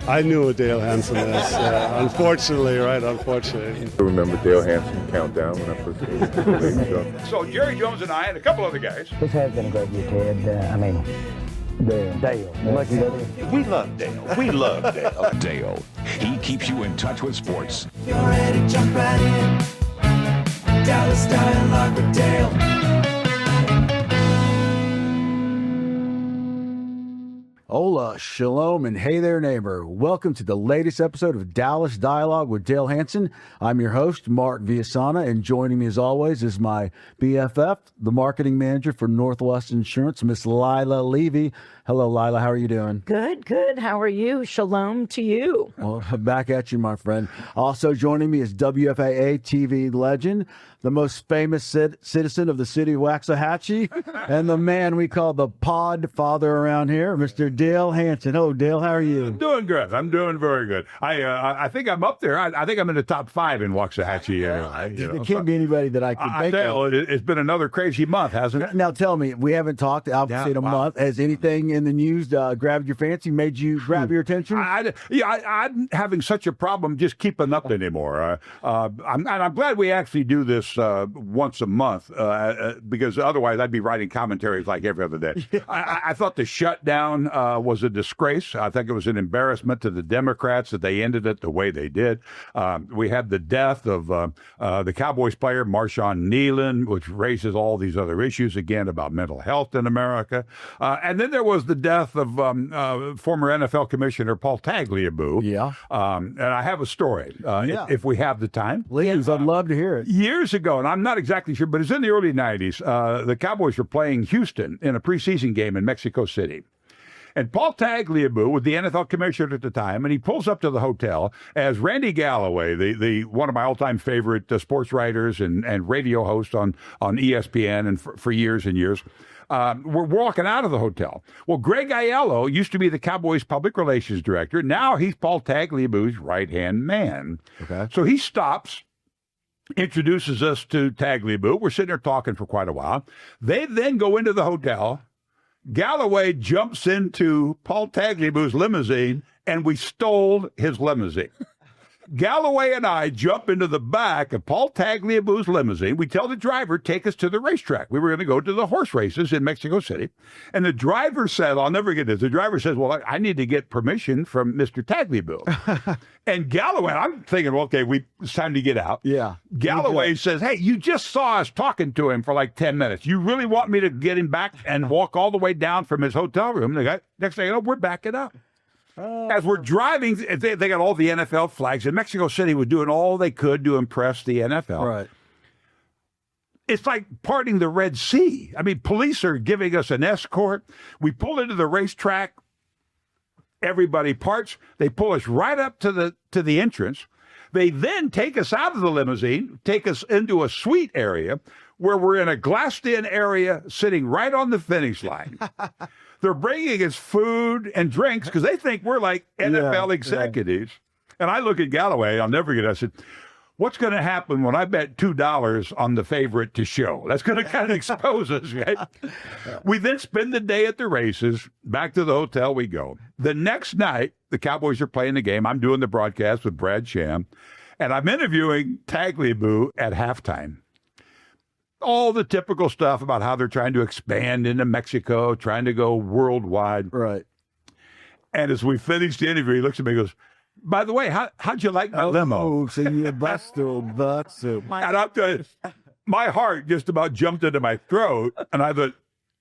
I knew what Dale Hansen is. Unfortunately, right? Unfortunately. I remember Dale Hansen countdown when I first came to the league. So Jerry Jones and I and a couple other guys. This has been a great year, Ted. Dale. We love Dale. We love Dale. Dale. He keeps you in touch with sports. You're ready, jump right in. Dallas Dialogue with Dale. Hola, shalom, and hey there, neighbor. Welcome to the latest episode of Dallas Dialogue with Dale Hansen. I'm your host, Mark Villasana, and joining me as always is my BFF, the marketing manager for Northwest Insurance, Miss Lila Levy. Hello, Lila. How are you doing? Good, good. How are you? Shalom to you. Well, back at you, my friend. Also joining me is WFAA TV legend, the most famous citizen of the city of Waxahachie, and the man we call the pod father around here, Mr. Dale Hansen. Hello, Dale. How are you? I'm doing good. I'm doing very good. I think I'm up there. I think I'm in the top 5 in Waxahachie. There can't be anybody that I could think of. It's been another crazy month, hasn't it? Now tell me, we haven't talked obviously in a month. Has anything in the news grabbed your fancy, made you grab your attention? I'm having such a problem just keeping up anymore. I'm glad we actually do this once a month because otherwise I'd be writing commentaries like every other day. I thought the shutdown was a disgrace. I think it was an embarrassment to the Democrats that they ended it the way they did. We had the death of the Cowboys player Marshawn Nealon, which raises all these other issues again about mental health in America. And then there was the death of former NFL Commissioner Paul Tagliabue. Yeah. And I have a story, if we have the time. Please, I'd love to hear it. Years ago, and I'm not exactly sure, but it's in the early 90s, the Cowboys were playing Houston in a preseason game in Mexico City. And Paul Tagliabue was the NFL commissioner at the time, and he pulls up to the hotel as Randy Galloway, the one of my all-time favorite sports writers and radio host on ESPN and for years and years. We're walking out of the hotel. Well, Greg Aiello used to be the Cowboys public relations director. Now he's Paul Tagliabue's right-hand man. Okay. So he stops, introduces us to Tagliabue. We're sitting there talking for quite a while. They then go into the hotel. Galloway jumps into Paul Tagliabue's limousine, and we stole his limousine. Galloway and I jump into the back of Paul Tagliabue's limousine. We tell the driver, take us to the racetrack. We were going to go to the horse races in Mexico City. And the driver said, I'll never get this. The driver says, well, I need to get permission from Mr. Tagliabue. And Galloway, I'm thinking, well, okay, it's time to get out. Yeah. Galloway says, hey, you just saw us talking to him for like 10 minutes. You really want me to get him back and walk all the way down from his hotel room? Next thing you know, we're backing up. As we're driving, they got all the NFL flags, and Mexico City was doing all they could to impress the NFL. Right. It's like parting the Red Sea. I mean, police are giving us an escort. We pull into the racetrack. Everybody parts. They pull us right up to the entrance. They then take us out of the limousine, take us into a suite area where we're in a glassed-in area sitting right on the finish line. They're bringing us food and drinks because they think we're like NFL executives. Yeah. And I look at Galloway, I'll never forget it. I said, what's going to happen when I bet $2 on the favorite to show? That's going to kind of expose us, right? We then spend the day at the races. Back to the hotel we go. The next night, the Cowboys are playing the game. I'm doing the broadcast with Brad Sham, and I'm interviewing Tagliabue at halftime. All the typical stuff about how they're trying to expand into Mexico, trying to go worldwide. Right. And as we finish the interview, he looks at me and goes, by the way, how'd you like my limo? Oh, so you busted. And I'm telling you, my heart just about jumped into my throat. And I thought,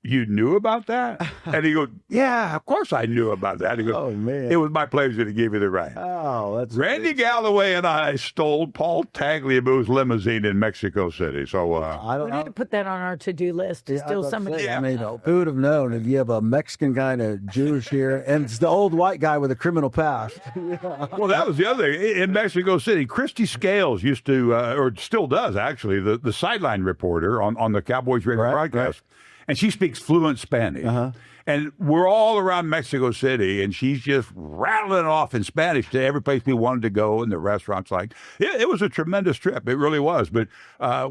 you knew about that? And he goes, yeah, of course I knew about that. He goes, oh, man. It was my pleasure to give you the ride. Oh, that's Randy Galloway and I stole Paul Tagliabue's limousine in Mexico City. So We need to put that on our to-do list. To steal somebody. I mean, who would have known if you have a Mexican guy and a Jewish here, and it's the old white guy with a criminal past. Well, that was the other thing. In Mexico City, Christy Scales used to, or still does actually, the sideline reporter on the Cowboys radio broadcast. Right. and she speaks fluent Spanish. And we're all around Mexico City, and she's just rattling off in Spanish to every place we wanted to go, and the restaurants. Like it was a tremendous trip. It really was. But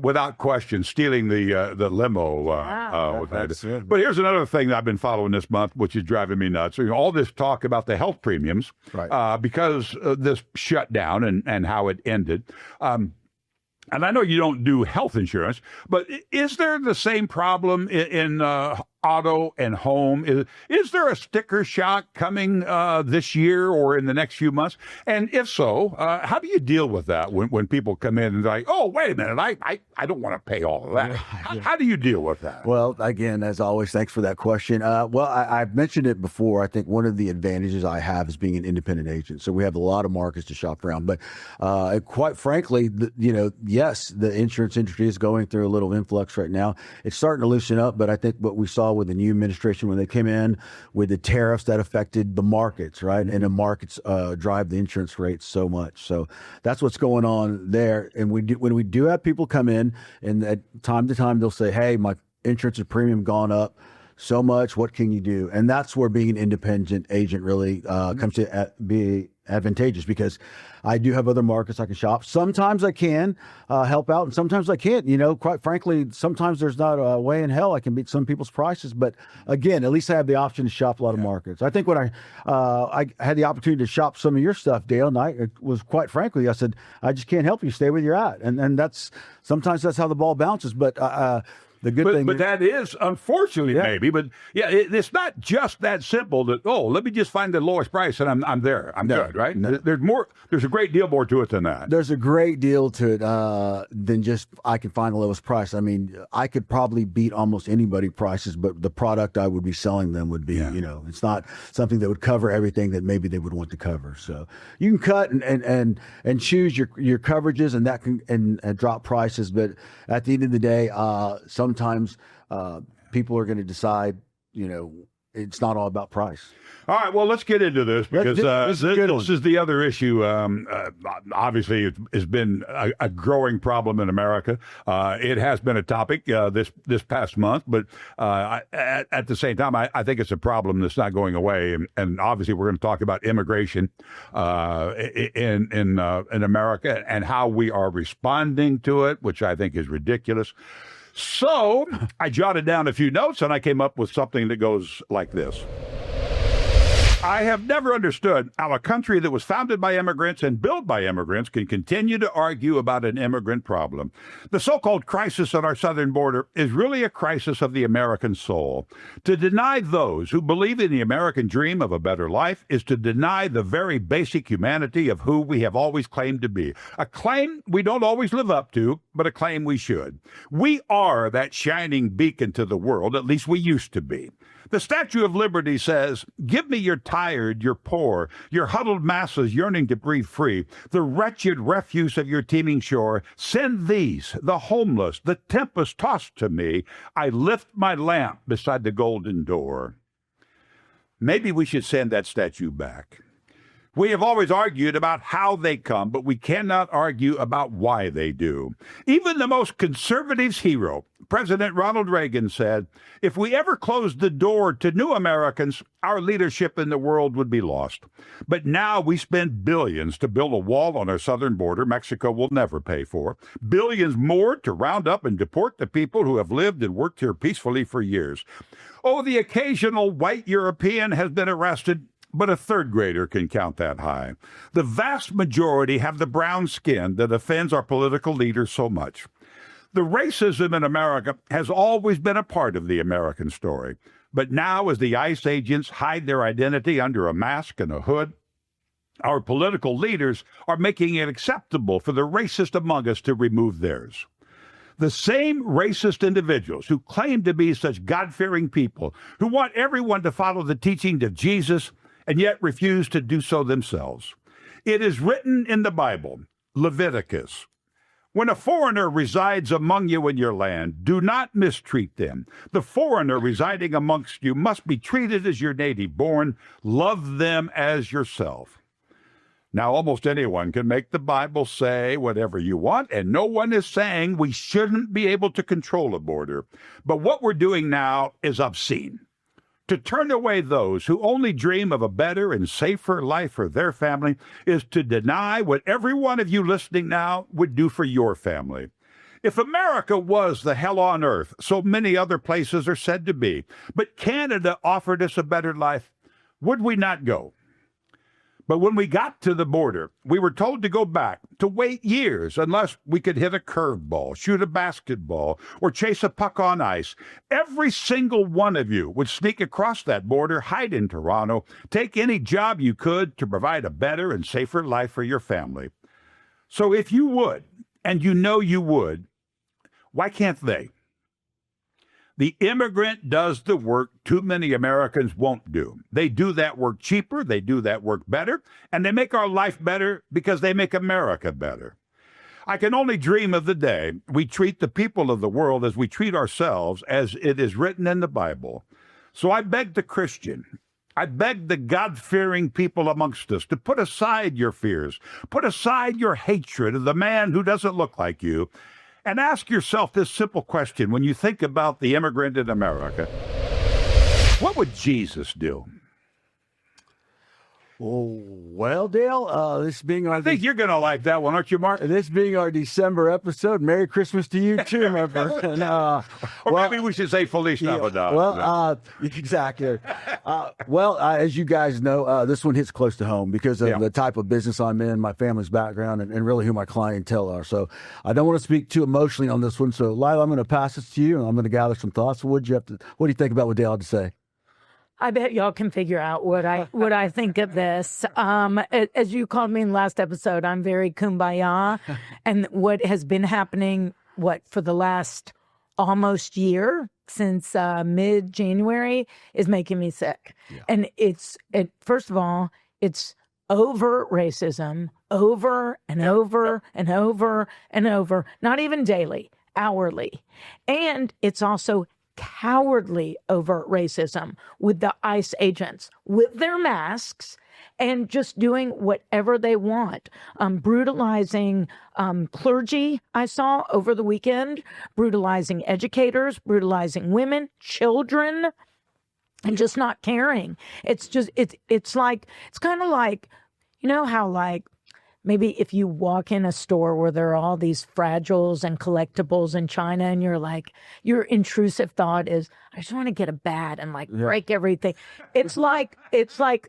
without question, stealing the limo. But here's another thing that I've been following this month, which is driving me nuts. All this talk about the health premiums, because of this shutdown and how it ended. And I know you don't do health insurance, but is there the same problem in auto and home? Is there a sticker shock coming this year or in the next few months? And if so, how do you deal with that when people come in and they're like, oh, wait a minute, I don't want to pay all of that. How do you deal with that? Well, again, as always, thanks for that question. I've mentioned it before. I think one of the advantages I have is being an independent agent. So we have a lot of markets to shop around. But quite frankly, yes, the insurance industry is going through a little influx right now. It's starting to loosen up, but I think what we saw with the new administration when they came in with the tariffs that affected the markets, right? And the markets drive the insurance rates so much. So that's what's going on there. And when we do have people come in, and at time to time they'll say, hey, my insurance premium gone up so much, what can you do? And that's where being an independent agent really comes to be advantageous, because I do have other markets I can shop. Sometimes I can help out, and sometimes I can't. Quite frankly, sometimes there's not a way in hell I can beat some people's prices. But again, at least I have the option to shop a lot of markets. I think when I had the opportunity to shop some of your stuff, Dale, and it was quite frankly, I said, I just can't help you. Stay where you're at. And sometimes that's how the ball bounces. But the good thing, but that is unfortunately maybe. But it's not just that simple. That let me just find the lowest price and I'm there. I'm good, right? No. There's more. There's a great deal more to it than that. There's a great deal to it than just I can find the lowest price. I mean, I could probably beat almost anybody's prices, but the product I would be selling them would be, it's not something that would cover everything that maybe they would want to cover. So you can cut and choose your coverages, and that can and drop prices. But at the end of the day, sometimes people are going to decide, it's not all about price. All right, well, let's get into this, because this is the other issue. Obviously, it has been a growing problem in America. It has been a topic this past month, but at the same time, I think it's a problem that's not going away. And obviously, we're going to talk about immigration in America and how we are responding to it, which I think is ridiculous. So I jotted down a few notes, and I came up with something that goes like this. I have never understood how a country that was founded by immigrants and built by immigrants can continue to argue about an immigrant problem. The so-called crisis on our southern border is really a crisis of the American soul. To deny those who believe in the American dream of a better life is to deny the very basic humanity of who we have always claimed to be. A claim we don't always live up to, but a claim we should. We are that shining beacon to the world, at least we used to be. The Statue of Liberty says, give me your tired, your poor, your huddled masses yearning to breathe free, the wretched refuse of your teeming shore. Send these, the homeless, the tempest-tossed to me. I lift my lamp beside the golden door. Maybe we should send that statue back. We have always argued about how they come, but we cannot argue about why they do. Even the most conservative's hero, President Ronald Reagan, said, if we ever closed the door to new Americans, our leadership in the world would be lost. But now we spend billions to build a wall on our southern border Mexico will never pay for. Billions more to round up and deport the people who have lived and worked here peacefully for years. Oh, the occasional white European has been arrested, but a third grader can count that high. The vast majority have the brown skin that offends our political leaders so much. The racism in America has always been a part of the American story. But now, as the ICE agents hide their identity under a mask and a hood, our political leaders are making it acceptable for the racist among us to remove theirs. The same racist individuals who claim to be such God-fearing people, who want everyone to follow the teaching of Jesus, and yet refuse to do so themselves. It is written in the Bible, Leviticus, when a foreigner resides among you in your land, do not mistreat them. The foreigner residing amongst you must be treated as your native born. Love them as yourself. Now, almost anyone can make the Bible say whatever you want, and no one is saying we shouldn't be able to control a border. But what we're doing now is obscene. To turn away those who only dream of a better and safer life for their family is to deny what every one of you listening now would do for your family. If America was the hell on earth, so many other places are said to be, but Canada offered us a better life, would we not go? But when we got to the border, we were told to go back, to wait years unless we could hit a curveball, shoot a basketball, or chase a puck on ice. Every single one of you would sneak across that border, hide in Toronto, take any job you could to provide a better and safer life for your family. So if you would, and you know you would, why can't they? The immigrant does the work too many Americans won't do. They do that work cheaper, they do that work better, and they make our life better because they make America better. I can only dream of the day we treat the people of the world as we treat ourselves, as it is written in the Bible. So I beg the Christian, I beg the God-fearing people amongst us to put aside your fears, put aside your hatred of the man who doesn't look like you, and ask yourself this simple question when you think about the immigrant in America. What would Jesus do? Oh, well, Dale, this being our I think you're going to like that one, aren't you, Mark? this being our December episode, Merry Christmas to you too, my friend. Or maybe we should say Feliz Navidad. Well, exactly. As you guys know, this one hits close to home because of the type of business I'm in, my family's background, and really who my clientele are. So I don't want to speak too emotionally on this one. So, Lila, I'm going to pass this to you, and I'm going to gather some thoughts. What do you think about what Dale had to say? I bet y'all can figure out what I think of this. As you called me in the last episode, I'm very kumbaya, and what has been happening, for the last almost year since mid-January is making me sick. Yeah. And first of all, it's over racism, over and over and over and over, not even daily, hourly. And it's also cowardly overt racism with the ICE agents, with their masks, and just doing whatever they want. Brutalizing clergy, I saw over the weekend, brutalizing educators, brutalizing women, children, and just not caring. It's kind of like, you know how like, maybe if you walk in a store where there are all these fragiles and collectibles in China and your intrusive thought is, I just want to get a bat and break everything. It's like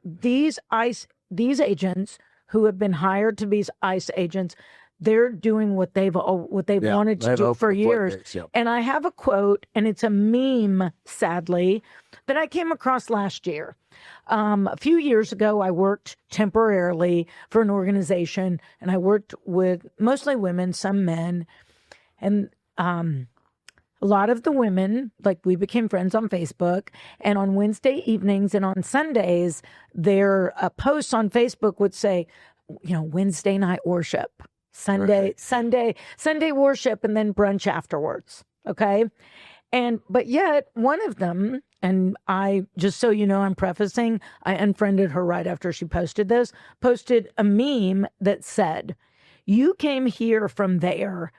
these agents who have been hired to be ICE agents, they're doing what they've wanted to do for years. And I have a quote, and it's a meme, sadly, that I came across last year. A few years ago, I worked temporarily for an organization, and I worked with mostly women, some men. And a lot of the women, we became friends on Facebook. And on Wednesday evenings and on Sundays, their posts on Facebook would say, Wednesday night worship, Sunday worship, and then brunch afterwards. Okay. But yet one of them, and I, just so you know, I'm prefacing, I unfriended her right after she posted this, posted a meme that said, you came here from there,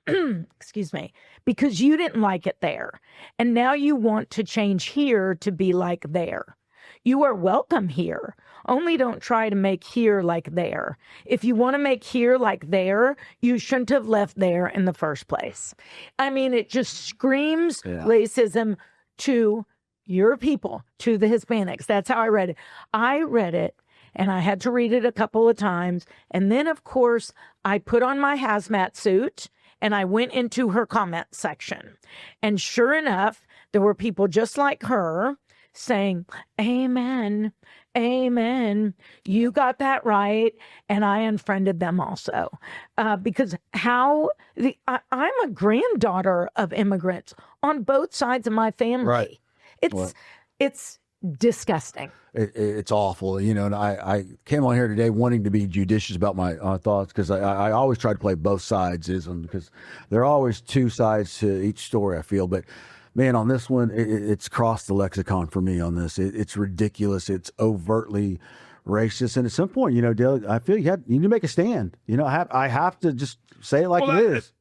excuse me, because you didn't like it there. And now you want to change here to be like there. You are welcome here. Only don't try to make here like there. If you want to make here like there, you shouldn't have left there in the first place. I mean, it just screams racism to your people, to the Hispanics. That's how I read it. I read it, and I had to read it a couple of times. And then, of course, I put on my hazmat suit, and I went into her comment section. And sure enough, there were people just like her saying, amen, amen, you got that right. And I unfriended them also. Because I'm a granddaughter of immigrants on both sides of my family. Right. It's disgusting. It's awful, and I came on here today wanting to be judicious about my thoughts, because I always try to play both sides, because there are always two sides to each story, I feel. But man, on this one, it's crossed the lexicon for me on this. It's ridiculous. It's overtly racist. And at some point, Dale, I feel you need to make a stand. I have to just say it like Well, it is.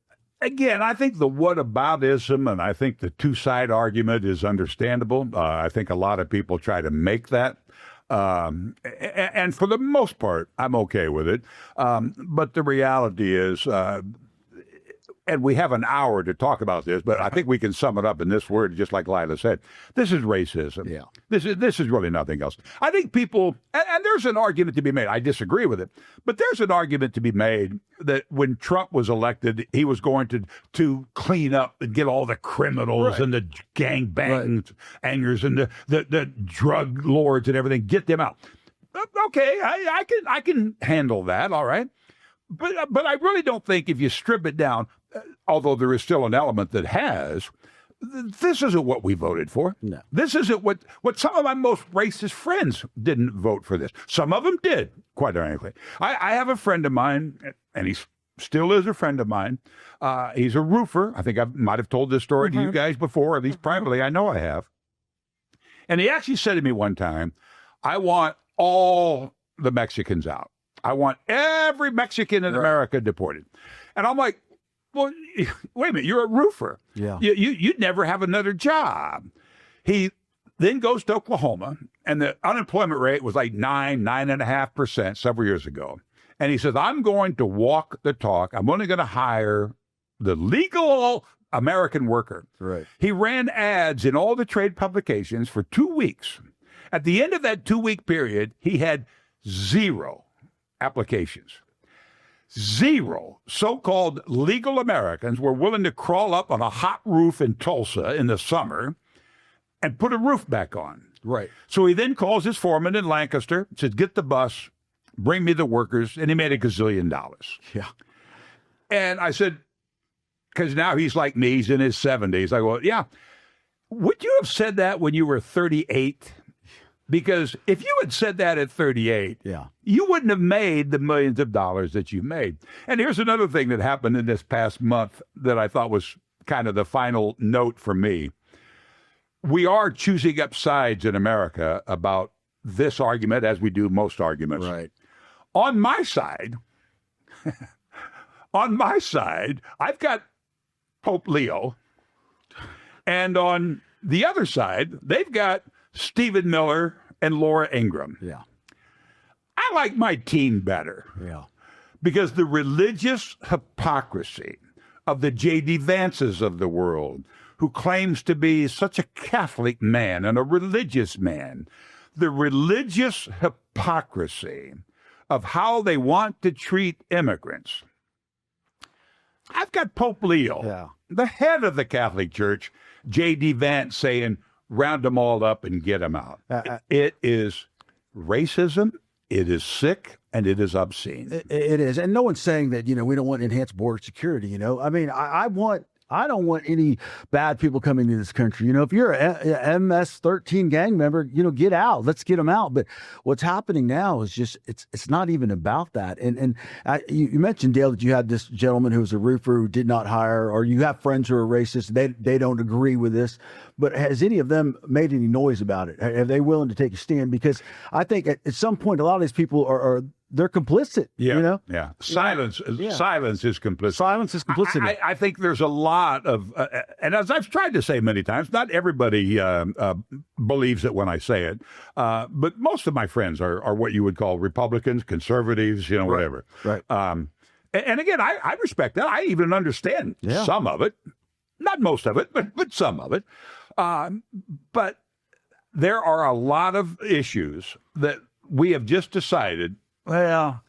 Again, I think the whataboutism and I think the two-side argument is understandable. I think a lot of people try to make that. And for the most part, I'm okay with it. But the reality is, and we have an hour to talk about this, but I think we can sum it up in this word, just like Lila said. This is racism. Yeah. This is really nothing else. I think people, and there's an argument to be made. I disagree with it, but there's an argument to be made that when Trump was elected, he was going to clean up and get all the criminals and the gangbangers and the drug lords and everything, get them out. Okay, I can handle that. All right. But I really don't think if you strip it down, although there is still an element that has, this isn't what we voted for. No. This isn't what some of my most racist friends didn't vote for this. Some of them did, quite frankly. I have a friend of mine, and he still is a friend of mine. He's a roofer. I think I might have told this story to you guys before, at least privately. I know I have. And he actually said to me one time, I want all the Mexicans out. I want every Mexican in America deported. And I'm like, well, wait a minute, you're a roofer. Yeah. You'd never have another job. He then goes to Oklahoma, and the unemployment rate was like 9.5% several years ago. And he says, I'm going to walk the talk. I'm only going to hire the legal American worker. Right. He ran ads in all the trade publications for 2 weeks. At the end of that 2-week period, he had 0 applications. 0 so-called legal Americans were willing to crawl up on a hot roof in Tulsa in the summer and put a roof back on. Right. So he then calls his foreman in Lancaster, says, get the bus, bring me the workers, and he made $1 gazillion. Yeah. And I said, because now he's like me, he's in his 70s. I go, yeah, would you have said that when you were 38? Because if you had said that at 38, you wouldn't have made the millions of dollars that you made. And here's another thing that happened in this past month that I thought was kind of the final note for me. We are choosing up sides in America about this argument, as we do most arguments. Right. On my side, I've got Pope Leo. And on the other side, they've got Stephen Miller and Laura Ingraham. Yeah. I like my team better. Yeah. Because the religious hypocrisy of the J.D. Vances of the world, who claims to be such a Catholic man and a religious man, the religious hypocrisy of how they want to treat immigrants. I've got Pope Leo, the head of the Catholic Church, J.D. Vance, saying, round them all up and get them out. It is racism, it is sick, and it is obscene. It is. And no one's saying that, we don't want enhanced border security, I mean, I don't want any bad people coming to this country. If you're a MS-13 gang member, get out. Let's get them out. But what's happening now is just it's not even about that. And you mentioned, Dale, that you had this gentleman who was a roofer who did not hire, or you have friends who are racist. They don't agree with this. But has any of them made any noise about it? Are they willing to take a stand? Because I think at some point a lot of these people are they're complicit. Yeah. Silence is complicit. Silence is complicity. I think there's a lot of, and as I've tried to say many times, not everybody believes it when I say it, but most of my friends are what you would call Republicans, conservatives, whatever. Right. And again, I respect that. I even understand some of it, not most of it, but some of it. But there are a lot of issues that we have just decided, well,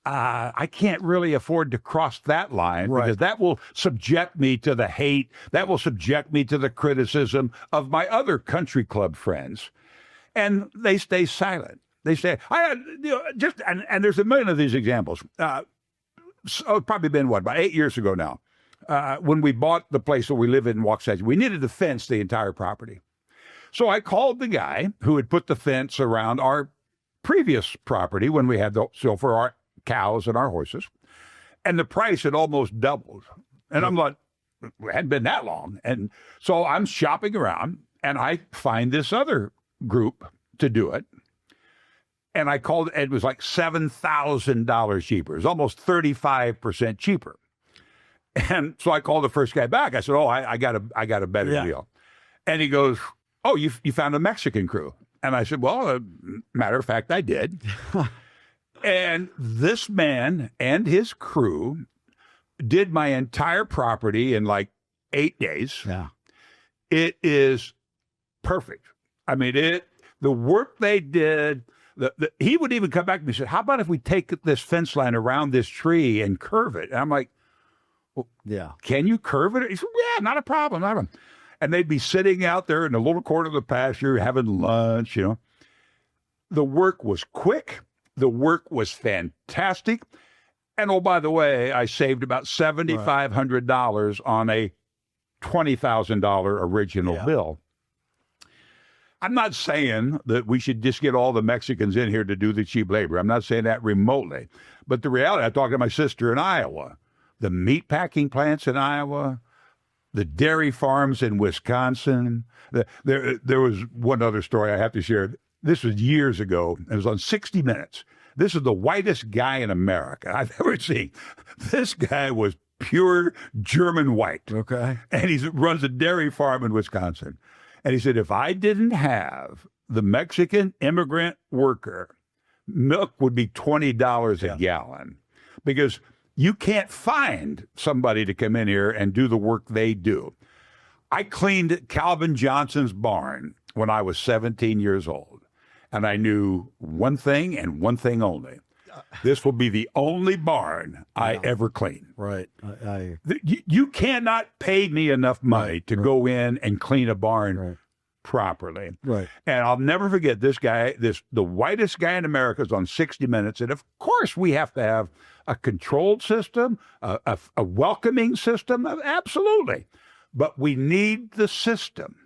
I can't really afford to cross that line because that will subject me to the hate. That will subject me to the criticism of my other country club friends. And they stay silent. They say, and there's a million of these examples. So it's probably been, about 8 years ago now, when we bought the place where we live in Waxahachie, we needed to fence the entire property. So I called the guy who had put the fence around our previous property when we had for our cows and our horses, and the price had almost doubled. And I'm like, it hadn't been that long. And so I'm shopping around, and I find this other group to do it. And I called, and it was like $7,000 cheaper. It was almost 35% cheaper. And so I called the first guy back. I said, "Oh, I got a better deal." And he goes, "Oh, you found a Mexican crew?" And I said, "Well, matter of fact, I did." And this man and his crew did my entire property in like 8 days. Yeah. It is perfect. I mean, the work they did. He would even come back to me and say, "How about if we take this fence line around this tree and curve it?" And I'm like, "Well, Yeah. can you curve it?" He said, "Yeah, not a problem, not a problem." And they'd be sitting out there in the little corner of the pasture having lunch, you know. The work was quick. The work was fantastic. And oh, by the way, I saved about $7,500 on a $20,000 original bill. I'm not saying that we should just get all the Mexicans in here to do the cheap labor. I'm not saying that remotely. But the reality, I talked to my sister in Iowa, the meat packing plants in Iowa, the dairy farms in Wisconsin. There was one other story I have to share. This was years ago. It was on 60 Minutes. This is the whitest guy in America I've ever seen. This guy was pure German white. Okay. And he runs a dairy farm in Wisconsin. And he said, if I didn't have the Mexican immigrant worker, milk would be $20 a gallon. Because you can't find somebody to come in here and do the work they do. I cleaned Calvin Johnson's barn when I was 17 years old. And I knew one thing and one thing only. This will be the only barn I ever clean. Right. You cannot pay me enough money to go in and clean a barn properly. Right. And I'll never forget this guy, the whitest guy in America is on 60 Minutes. And of course we have to have a controlled system, a welcoming system. Absolutely. But we need the system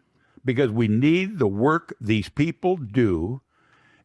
because we need the work these people do.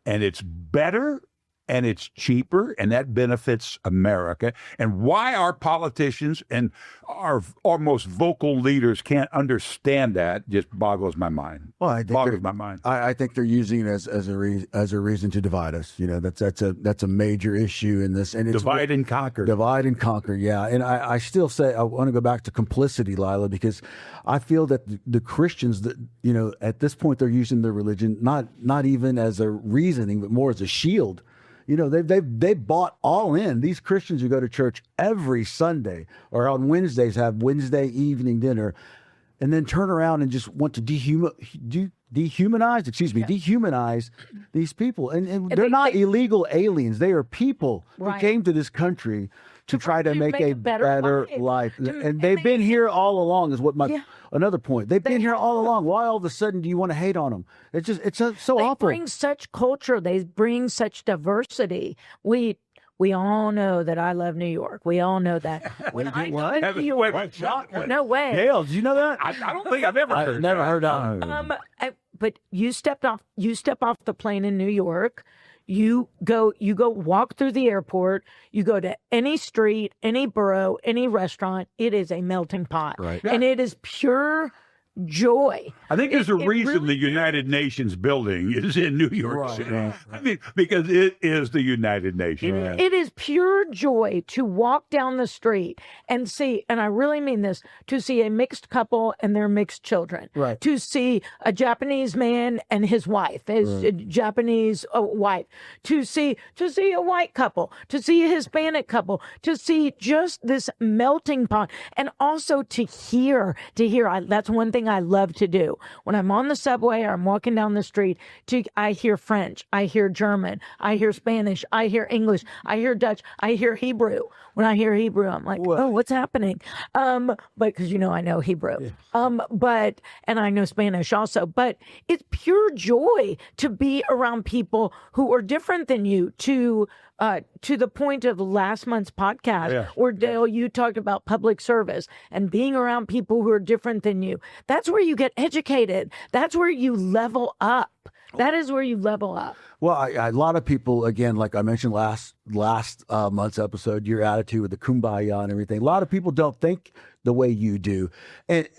And it's better and it's cheaper, and that benefits America. And why our politicians and our most vocal leaders can't understand that just boggles my mind. Well, I think boggles my mind. I think they're using it as a reason to divide us. You know, that's a major issue in this. And it's Divide and conquer. Divide and conquer, yeah. And I still say I want to go back to complicity, Lila, because I feel that the Christians, that you know, at this point they're using their religion not even as a reasoning, but more as a shield. You know, they bought all in. These Christians who go to church every Sunday or on Wednesdays have Wednesday evening dinner, and then turn around and just want to dehumanize these people. And they're not illegal aliens. They are people who came to this country to try to make a better life. And they've been here all along is what another point. They've been here all along. Why all of a sudden do you want to hate on them? It's so awful. They bring such culture. They bring such diversity. We all know that I love New York. We all know that. When I go to New York, no way. Dale, did you know that? I don't think I've ever heard. I've never heard that. But you step off the plane in New York. You go walk through the airport. You go to any street, any borough, any restaurant. It is a melting pot, right? And it is pure joy. I think there's a reason the United Nations building is in New York City. Right. I mean, because it is the United Nations. It is pure joy to walk down the street and see, and I really mean this, to see a mixed couple and their mixed children. Right. To see a Japanese man and his wife, his Japanese wife. To see a white couple, to see a Hispanic couple, to see just this melting pot, and also to hear. That's one thing I love to do. When I'm on the subway or I'm walking down the street, I hear French, I hear German, I hear Spanish, I hear English, I hear Dutch, I hear Hebrew. When I hear Hebrew, I'm like, oh, what's happening? But because I know Hebrew, and I know Spanish also. But it's pure joy to be around people who are different than you. To the point of last month's podcast, where Dale, you talked about public service and being around people who are different than you. That's where you get educated. That's where you level up. That is where you level up. Well, a lot of people, again, like I mentioned last month's episode, your attitude with the kumbaya and everything. A lot of people don't think the way you do.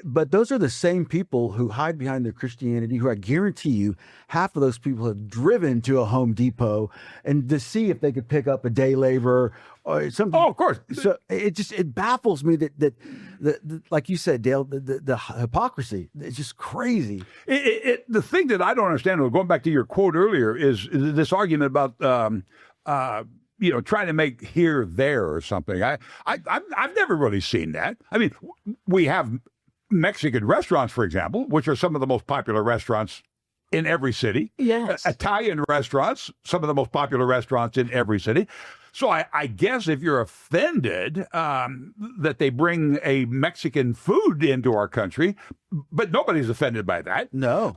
But those are the same people who hide behind their Christianity, who I guarantee you, half of those people have driven to a Home Depot and to see if they could pick up a day laborer or something. Oh, of course. So it baffles me that like you said, Dale, the hypocrisy. It's just crazy. The thing that I don't understand, going back to your quote earlier, is this argument about trying to make here there or something. I've never really seen that. I mean, we have Mexican restaurants, for example, which are some of the most popular restaurants in every city. Yes. Italian restaurants, some of the most popular restaurants in every city. So I guess if you're offended that they bring a Mexican food into our country, but nobody's offended by that. No.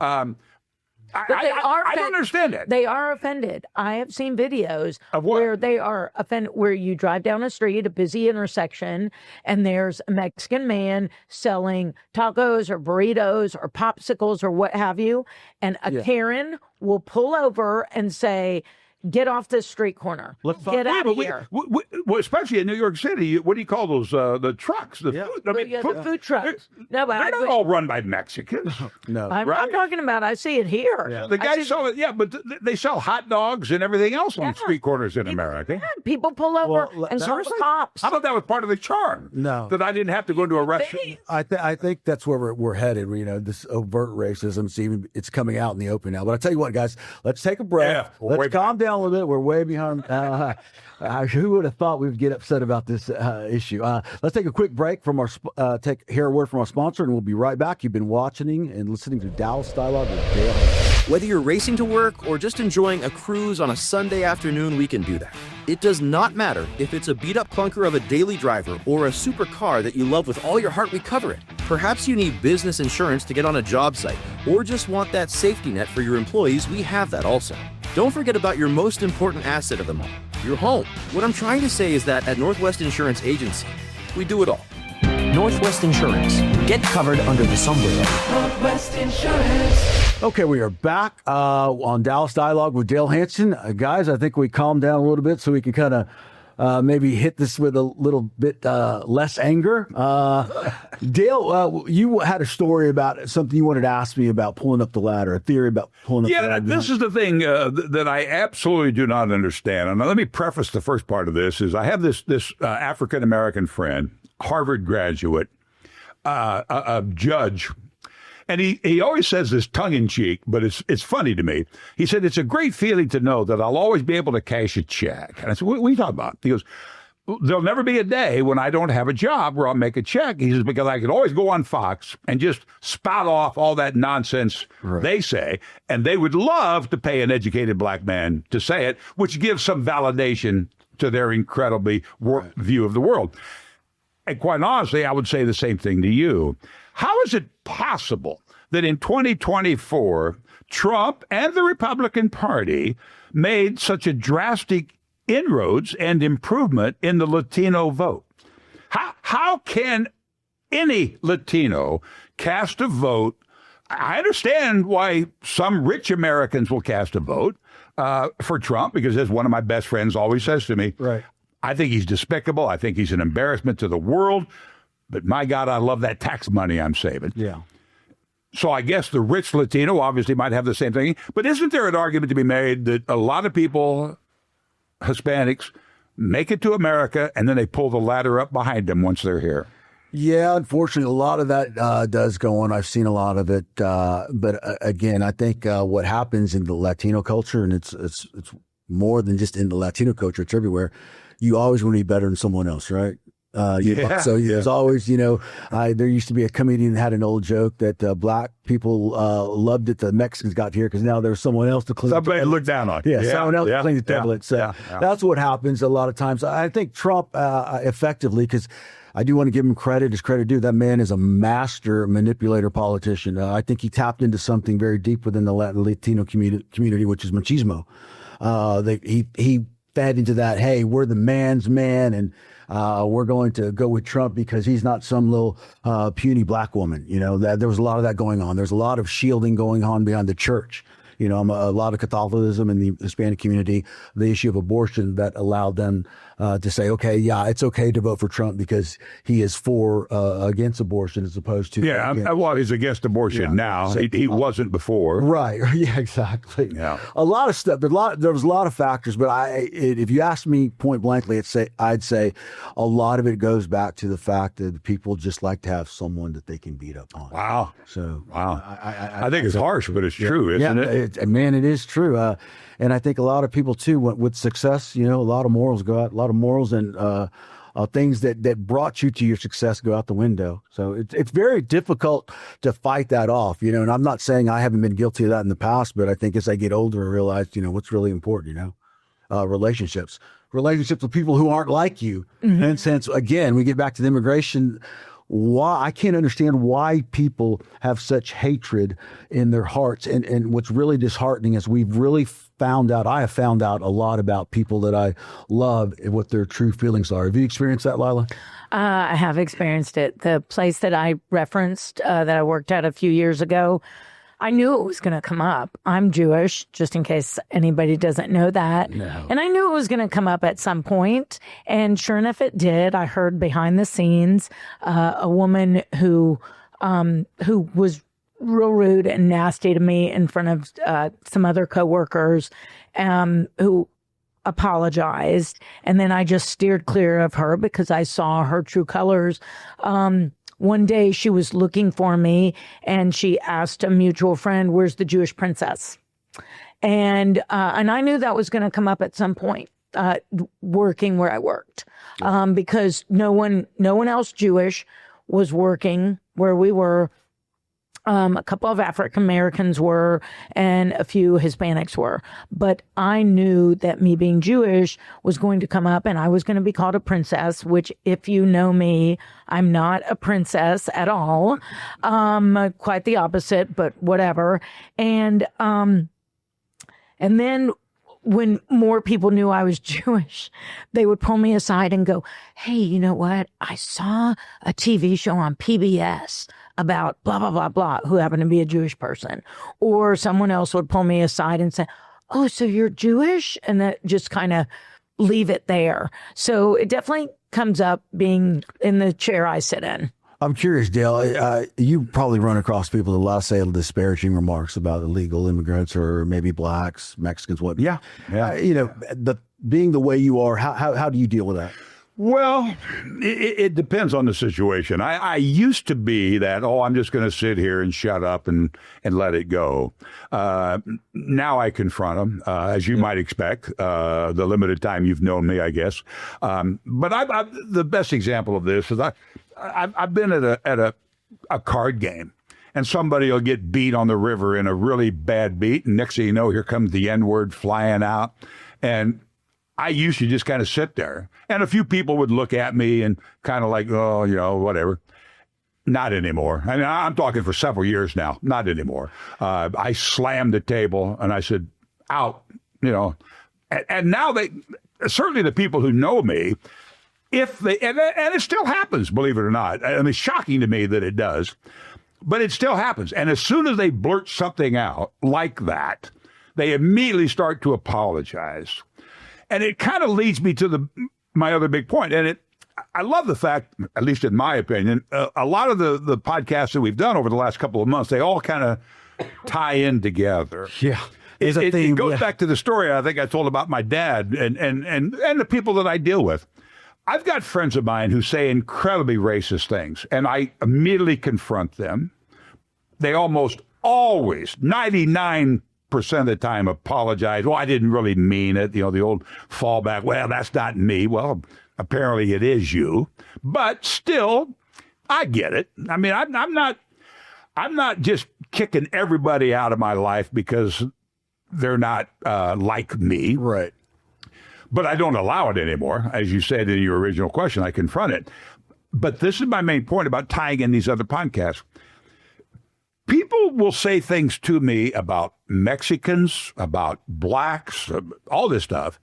I don't understand it. They are offended. I have seen videos Of what? where they are offended, where you drive down a street, a busy intersection, and there's a Mexican man selling tacos or burritos or popsicles or what have you, and a Karen will pull over and say, "Get off this street corner. Get out of here." Well, especially in New York City, what do you call those? The trucks, the food. I mean, The food trucks. No, but they're not all run by Mexicans. No. I'm right? talking about, I see it here. The guys sell it, but they sell hot dogs and everything else on street corners in America. People pull over and call the cops. I thought that was part of the charm. No. That I didn't have to go into a restaurant. I think that's where we're headed. This overt racism, it's coming out in the open now. But I tell you what, guys, let's take a breath. Yeah, Let's calm down a little bit. We're way behind. Who would have thought we would get upset about this issue? Let's take a quick break from hear a word from our sponsor, and we'll be right back. You've been watching and listening to Dallas Dialogue with Dale. Whether you're racing to work or just enjoying a cruise on a Sunday afternoon, we can do that. It does not matter if it's a beat-up clunker of a daily driver or a supercar that you love with all your heart, we cover it. Perhaps you need business insurance to get on a job site or just want that safety net for your employees. We have that also. Don't forget about your most important asset of them all, your home. What I'm trying to say is that at Northwest Insurance Agency, we do it all. Northwest Insurance. Get covered under the umbrella. Northwest Insurance. Okay, we are back on Dallas Dialogue with Dale Hansen. Guys, I think we calmed down a little bit so we can kind of maybe hit this with a little bit less anger. Dale, you had a story about something you wanted to ask me about pulling up the ladder, a theory about pulling up the ladder. Yeah, this is the thing that I absolutely do not understand. And let me preface the first part of this is I have this African-American friend, Harvard graduate, a judge. And he always says this tongue-in-cheek, but it's funny to me. He said, "It's a great feeling to know that I'll always be able to cash a check." And I said, what are you talking about? He goes, "There'll never be a day when I don't have a job where I'll make a check." He says, "Because I could always go on Fox and just spout off all that nonsense they say, and they would love to pay an educated black man to say it, which gives some validation to their incredibly view of the world." And quite honestly, I would say the same thing to you. How is it possible that in 2024, Trump and the Republican Party made such a drastic inroads and improvement in the Latino vote? How can any Latino cast a vote? I understand why some rich Americans will cast a vote for Trump, because as one of my best friends always says to me, I think he's despicable. I think he's an embarrassment to the world. But my God, I love that tax money I'm saving. Yeah. So I guess the rich Latino obviously might have the same thing. But isn't there an argument to be made that a lot of people, Hispanics, make it to America and then they pull the ladder up behind them once they're here? Yeah, unfortunately, a lot of that does go on. I've seen a lot of it. But again, I think what happens in the Latino culture, and it's more than just in the Latino culture, it's everywhere. You always want to be better than someone else, right? So there's always, there used to be a comedian that had an old joke that black people loved it the Mexicans got here because now there's someone else to clean. Somebody look down on. Someone else to clean the toilet. So that's what happens a lot of times. I think Trump effectively, because I do want to give him credit as credit due. That man is a master manipulator politician. I think he tapped into something very deep within the Latino community, which is machismo. He fed into that, hey, we're the man's man, and we're going to go with Trump because he's not some little puny black woman. That there was a lot of that going on. There's a lot of shielding going on behind the church. a lot of Catholicism in the Hispanic community, the issue of abortion that allowed them to say, okay, yeah, it's okay to vote for Trump because he is against abortion as opposed to well, he's against abortion now. So, he wasn't before. Right. Yeah, exactly. Yeah. A lot of stuff. There was a lot of factors, but if you ask me point blankly, I'd say a lot of it goes back to the fact that people just like to have someone that they can beat up on. Wow. So I think it's harsh, but it's true, isn't it? Man, it is true. And I think a lot of people too, with success, a lot of morals go out. A lot of morals and things that brought you to your success go out the window. So it's very difficult to fight that off, and I'm not saying I haven't been guilty of that in the past, but I think as I get older, I realize, what's really important, relationships with people who aren't like you. Mm-hmm. And since, again, we get back to the immigration, why I can't understand why people have such hatred in their hearts. And what's really disheartening is I have found out a lot about people that I love and what their true feelings are. Have you experienced that, Lila? I have experienced it. The place that I referenced that I worked at a few years ago, I knew it was going to come up. I'm Jewish, just in case anybody doesn't know that. No. And I knew it was going to come up at some point. And sure enough, it did. I heard behind the scenes a woman who was real rude and nasty to me in front of some other coworkers who apologized. And then I just steered clear of her because I saw her true colors. One day she was looking for me and she asked a mutual friend, "Where's the Jewish princess?" And I knew that was going to come up at some point, working where I worked, because no one else Jewish was working where we were. A couple of African Americans were, and a few Hispanics were. But I knew that me being Jewish was going to come up and I was going to be called a princess, which if you know me, I'm not a princess at all. Quite the opposite, but whatever. And then when more people knew I was Jewish, they would pull me aside and go, "Hey, you know what? I saw a TV show on PBS about blah, blah, blah, blah," who happened to be a Jewish person. Or someone else would pull me aside and say, "Oh, so you're Jewish?" And that just kind of leave it there. So it definitely comes up being in the chair I sit in. I'm curious, Dale, you probably run across people that say disparaging remarks about illegal immigrants or maybe blacks, Mexicans, what? Yeah. Being the way you are, how do you deal with that? Well, it depends on the situation. I used to be that, I'm just going to sit here and shut up and let it go. Now I confront them, as you might expect, the limited time you've known me, I guess. But the best example of this is I've been at a card game, and somebody will get beat on the river in a really bad beat, and next thing you know, here comes the N-word flying out, and I used to just kind of sit there, and a few people would look at me and kind of like, whatever. Not anymore. I mean, I'm talking for several years now. Not anymore. I slammed the table and I said, "Out," and now certainly the people who know me, and it still happens, believe it or not. I mean, it's shocking to me that it does, but it still happens. And as soon as they blurt something out like that, they immediately start to apologize. And it kind of leads me to my other big point. And I love the fact, at least in my opinion, a lot of the podcasts that we've done over the last couple of months, they all kind of tie in together. Yeah. It goes back to the story I think I told about my dad and the people that I deal with. I've got friends of mine who say incredibly racist things, and I immediately confront them. They almost always, 99% of the time, apologize. "Well, I didn't really mean it." The old fallback, "Well, that's not me." Well, apparently it is you. But still, I get it. I mean, I'm not just kicking everybody out of my life because they're not like me. Right. But I don't allow it anymore. As you said in your original question, I confront it. But this is my main point about tying in these other podcasts. People will say things to me about Mexicans, about blacks, all this stuff.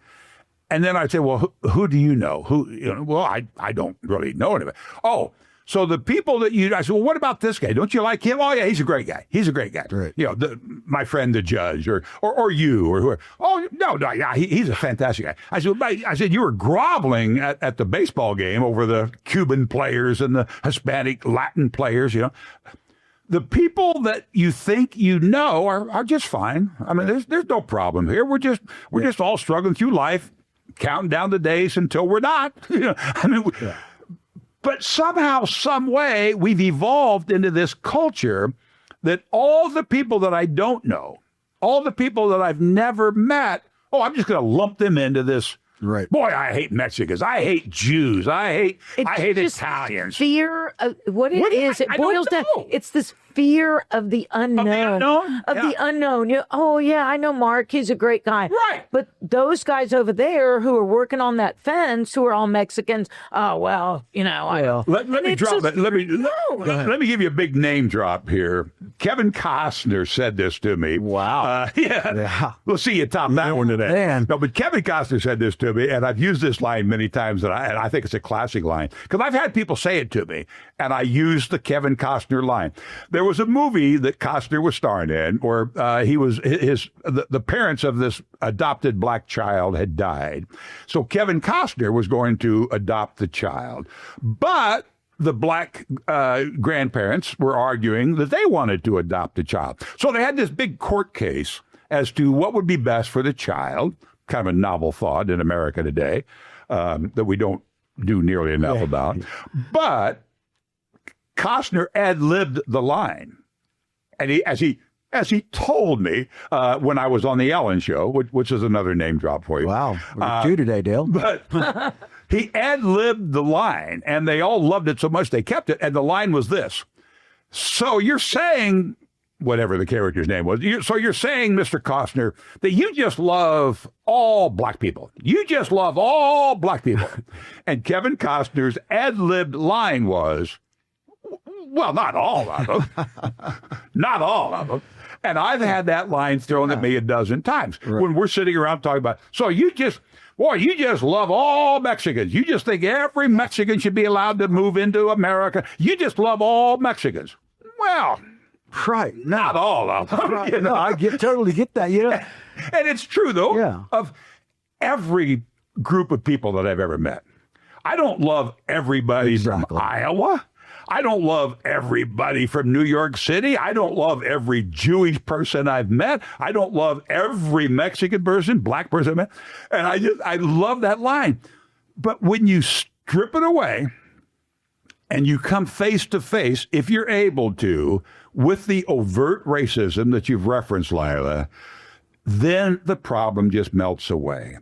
And then I'd say, "Well, who do you know? Well, I don't really know anybody." "Oh, So the people that I said, well, what about this guy? Don't you like him? Oh yeah, he's a great guy. He's a great guy. Right. You know, my friend the judge, or you, or whoever. Oh no, yeah, he's a fantastic guy. I said, you were groveling at the baseball game over the Cuban players and the Hispanic Latin players. You know, the people that you think you know are just fine. I mean, there's no problem here. We're just all struggling through life, counting down the days until we're not. You know, I mean. But somehow, some way, we've evolved into this culture that all the people that I don't know, all the people that I've never met, I'm just going to lump them into this. Right. Boy, I hate Mexicans. I hate Jews. I hate Italians. Fear of what it is. It boils down. It's this fear of the unknown. The unknown. I know Mark. He's a great guy. Right. But those guys over there who are working on that fence, who are all Mexicans. Let me drop it. Let me give you a big name drop here. Kevin Costner said this to me. Wow. Yeah. We'll see you top that one today. Man. No, but Kevin Costner said this to me, and I've used this line many times, and I think it's a classic line because I've had people say it to me, and I use the Kevin Costner line. There was a movie that Costner was starring in where the parents of this adopted black child had died. So Kevin Costner was going to adopt the child. But the black grandparents were arguing that they wanted to adopt the child. So they had this big court case as to what would be best for the child, kind of a novel thought in America today that we don't do nearly enough about. But Costner ad-libbed the line. And as he told me when I was on the Ellen Show, which is another name drop for you. Wow. We're two today, Dale. But he ad-libbed the line, and they all loved it so much they kept it. And the line was this. So you're saying, whatever the character's name was, so you're saying, Mr. Costner, that you just love all black people. You just love all black people. And Kevin Costner's ad-libbed line was, well, not all of them. Not all of them. And I've had that line thrown at me a dozen times when we're sitting around talking about, so you just love all Mexicans. You just think every Mexican should be allowed to move into America. You just love all Mexicans. Well, right. Not all of them. Right. You know? No, I totally get that. You know? And it's true, though, of every group of people that I've ever met. I don't love everybody from Iowa. I don't love everybody from New York City. I don't love every Jewish person I've met. I don't love every Mexican person, black person I've met. And I love that line. But when you strip it away and you come face to face, if you're able to, with the overt racism that you've referenced, Lila, then the problem just melts away.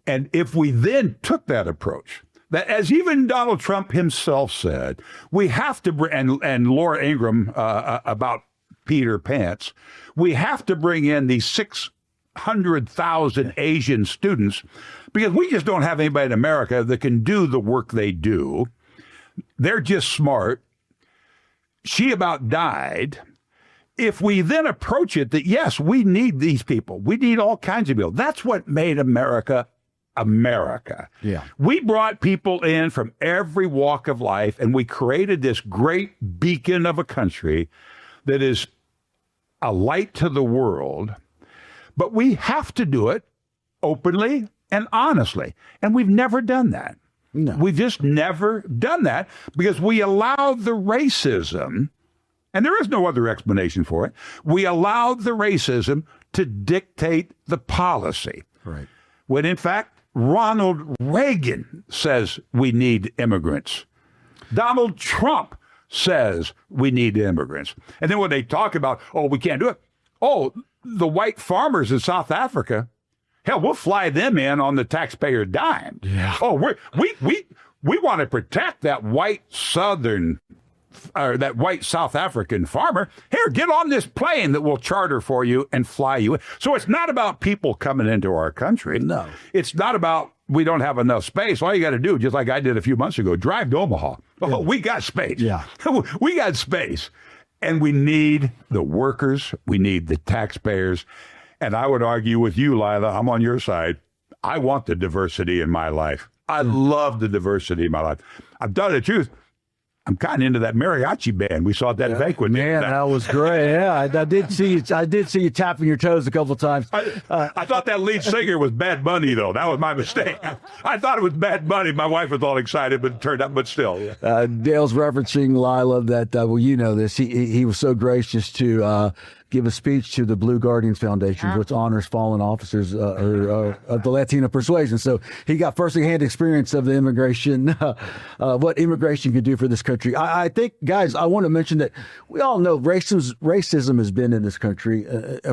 And if we then took that approach, that, as even Donald Trump himself said, we have to, and Laura Ingraham about Peter Pants, we have to bring in these 600,000 Asian students because we just don't have anybody in America that can do the work they do. They're just smart. She about died. If we then approach it that, yes, we need these people. We need all kinds of people. That's what made America. Yeah. We brought people in from every walk of life, and we created this great beacon of a country that is a light to the world. But we have to do it openly and honestly. And we've never done that. No. We've just never done that because we allowed the racism, and there is no other explanation for it. We allowed the racism to dictate the policy. Right. When in fact, Ronald Reagan says we need immigrants. Donald Trump says we need immigrants. And then when they talk about, we can't do it. The white farmers in South Africa, hell, we'll fly them in on the taxpayer dime. Yeah. We want to protect that white that white South African farmer. Here, get on this plane that we'll charter for you and fly you in. So it's not about people coming into our country. No. It's not about we don't have enough space. All you got to do, just like I did a few months ago, drive to Omaha. We got space. Yeah. We got space. And we need the workers. We need the taxpayers. And I would argue with you, Lila, I'm on your side. I want the diversity in my life. I love the diversity in my life. I'll tell you the truth. I'm kind of into that mariachi band we saw at that banquet. Man, that was great. Yeah, I did see you. I did see you tapping your toes a couple of times. I thought that lead singer was Bad Bunny, though. That was my mistake. I thought it was Bad Bunny. My wife was all excited, but it turned out, but still. Yeah. Dale's referencing Lila. That well, you know this. He was so gracious to give a speech to the Blue Guardians Foundation, which honors fallen officers of the Latino persuasion. So he got firsthand experience of the immigration, what immigration can do for this country. I think, guys, I want to mention that we all know racism has been in this country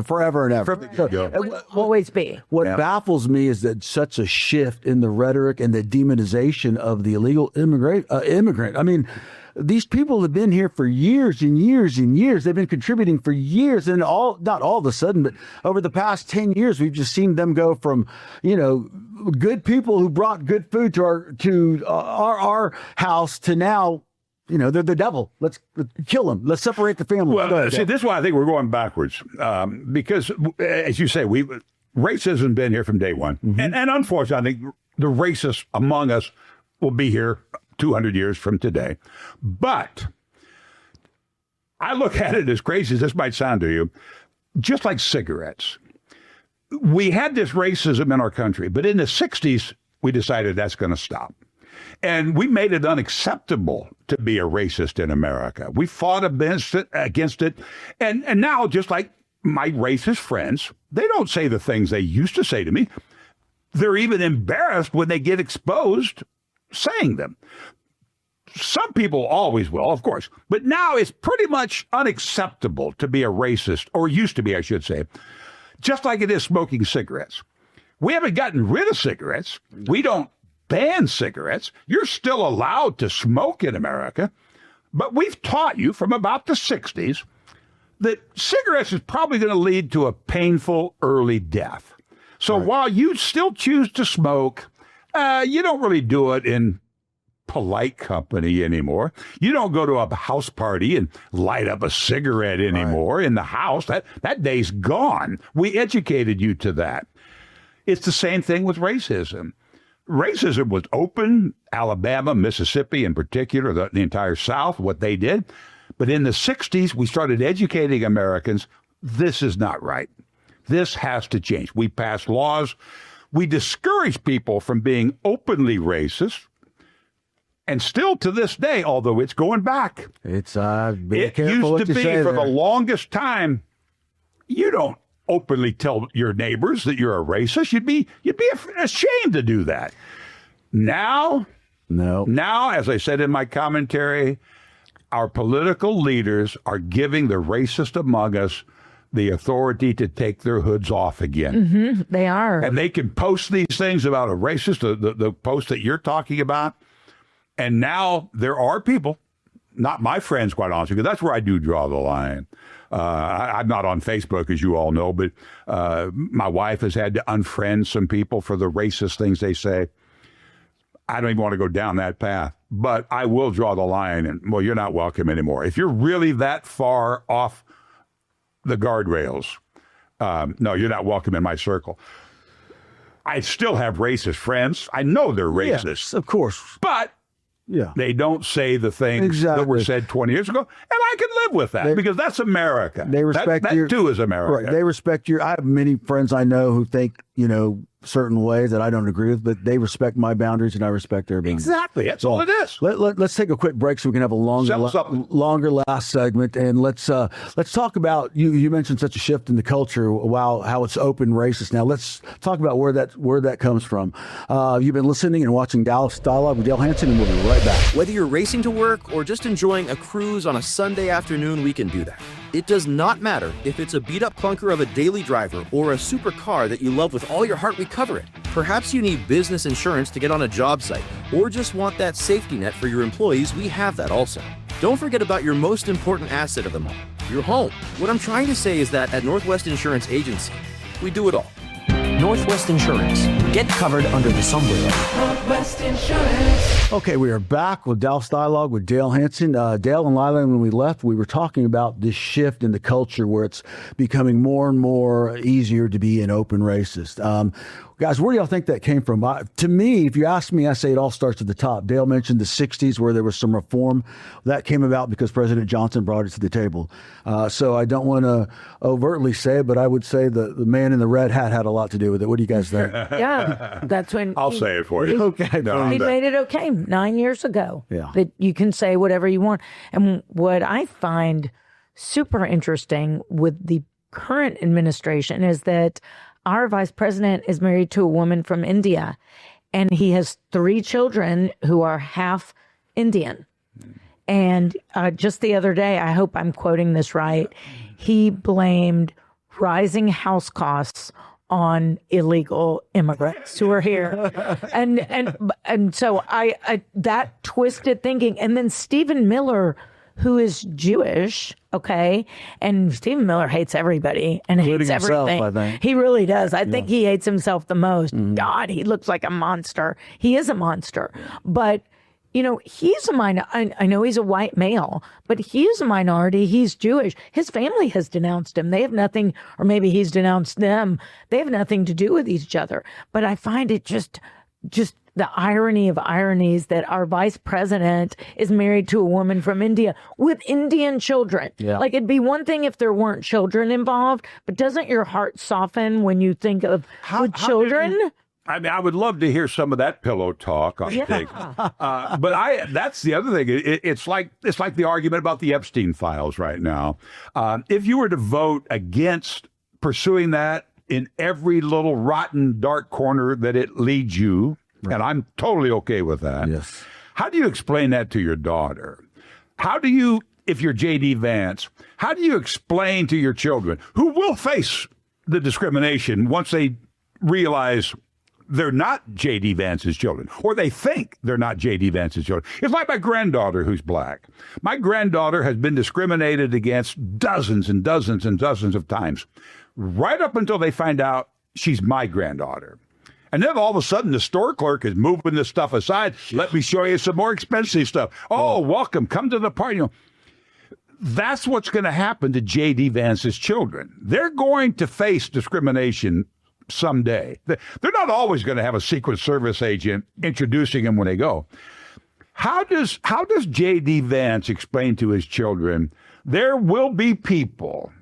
forever and ever. Will always be. What baffles me is that such a shift in the rhetoric and the demonization of the illegal immigrant. I mean, these people have been here for years and years and years. They've been contributing for years, and not all of a sudden, but over the past 10 years, we've just seen them go from, good people who brought good food to our house to now, they're the devil. Let's kill them. Let's separate the family. Well, see, this is why I think we're going backwards, because, as you say, racism has been here from day one, and unfortunately, I think the racists among us will be here 200 years from today. But I look at it as crazy as this might sound to you, just like cigarettes. We had this racism in our country, but in the 60s, we decided that's going to stop. And we made it unacceptable to be a racist in America. We fought against it. And now, just like my racist friends, they don't say the things they used to say to me. They're even embarrassed when they get exposed saying them. Some people always will, of course, but now it's pretty much unacceptable to be a racist, or used to be, I should say, just like it is smoking cigarettes. We haven't gotten rid of cigarettes. We don't ban cigarettes. You're still allowed to smoke in America, but we've taught you from about the 60s that cigarettes is probably going to lead to a painful early death. So while you still choose to smoke, you don't really do it in polite company anymore. You don't go to a house party and light up a cigarette anymore in the house. That day's gone. We educated you to that. It's the same thing with racism. Racism was open, Alabama, Mississippi in particular, the entire South, what they did. But in the 60s, we started educating Americans, this is not right. This has to change. We passed laws. We discourage people from being openly racist. And still to this day, although it's going back, it used to be for the longest time, you don't openly tell your neighbors that you're a racist. You'd be ashamed to do that. Now, as I said in my commentary, our political leaders are giving the racist among us the authority to take their hoods off again. They are. And they can post these things about a racist, the post that you're talking about. And now there are people, not my friends, quite honestly, because that's where I do draw the line. I'm not on Facebook, as you all know, but my wife has had to unfriend some people for the racist things they say. I don't even want to go down that path, but I will draw the line, and, well, you're not welcome anymore. If you're really that far off the guardrails, no, you're not welcome in my circle. I still have racist friends. I know they're racist. Yes, of course. But they don't say the things that were said 20 years ago. And I can live with that because that's America. They respect that too is America. Right. They respect I have many friends I know who think, certain ways that I don't agree with, but they respect my boundaries and I respect their boundaries. Exactly. That's all it is. Let's take a quick break so we can have a longer last segment, and let's talk about you mentioned such a shift in the culture. How it's open racist now. Let's talk about where that comes from. You've been listening and watching Dallas Dialogue with Dale Hansen, and we'll be right back. Whether you're racing to work or just enjoying a cruise on a Sunday afternoon, we can do that. It does not matter if it's a beat-up clunker of a daily driver or a supercar that you love with all your heart, we cover it. Perhaps you need business insurance to get on a job site, or just want that safety net for your employees, we have that also. Don't forget about your most important asset of them all, your home. What I'm trying to say is that at Northwest Insurance Agency, we do it all. Northwest Insurance. Get covered under this umbrella. Northwest Insurance. Okay, we are back with Dallas Dialogue with Dale Hansen. Dale and Lila, when we left, we were talking about this shift in the culture where it's becoming more and more easier to be an open racist. Guys, where do y'all think that came from? To me, if you ask me, I say it all starts at the top. Dale mentioned the 60s where there was some reform. That came about because President Johnson brought it to the table. So I don't want to overtly say it, but I would say the man in the red hat had a lot to do with it. What do you guys think? Yeah, that's when I'll say it for you. Okay. No, he made it okay 9 years ago. Yeah. That you can say whatever you want. And what I find super interesting with the current administration is that our vice president is married to a woman from India, and he has 3 children who are half Indian. And just the other day, I hope I'm quoting this right, he blamed rising house costs on illegal immigrants who are here. And so I that twisted thinking. And then Stephen Miller, who is Jewish, okay, and Stephen Miller hates everybody and Including hates himself, everything. I think. He really does. I think he hates himself the most. God, he looks like a monster. He is a monster. But, you know, he's a minority. I know he's a white male, but he is a minority. He's Jewish. His family has denounced him. They have nothing, or maybe he's denounced them. They have nothing to do with each other. But I find it just the irony of ironies that our vice president is married to a woman from India with Indian children. Yeah. Like, it'd be one thing if there weren't children involved, but doesn't your heart soften when you think of with children? I mean, I would love to hear some of that pillow talk on tape. But that's the other thing. It's like the argument about the Epstein files right now. If you were to vote against pursuing that in every little rotten dark corner that it leads you, and I'm totally okay with that. Yes. How do you explain that to your daughter? How do you, if you're J.D. Vance, how do you explain to your children who will face the discrimination once they realize they're not J.D. Vance's children, or they think they're not J.D. Vance's children? It's like my granddaughter who's black. My granddaughter has been discriminated against dozens and dozens and dozens of times, right up until they find out she's my granddaughter. And then all of a sudden, the store clerk is moving this stuff aside. Let me show you some more expensive stuff. Oh, welcome. Come to the party. You know, that's what's going to happen to J.D. Vance's children. They're going to face discrimination someday. They're not always going to have a Secret Service agent introducing them when they go. How does J.D. Vance explain to his children there will be people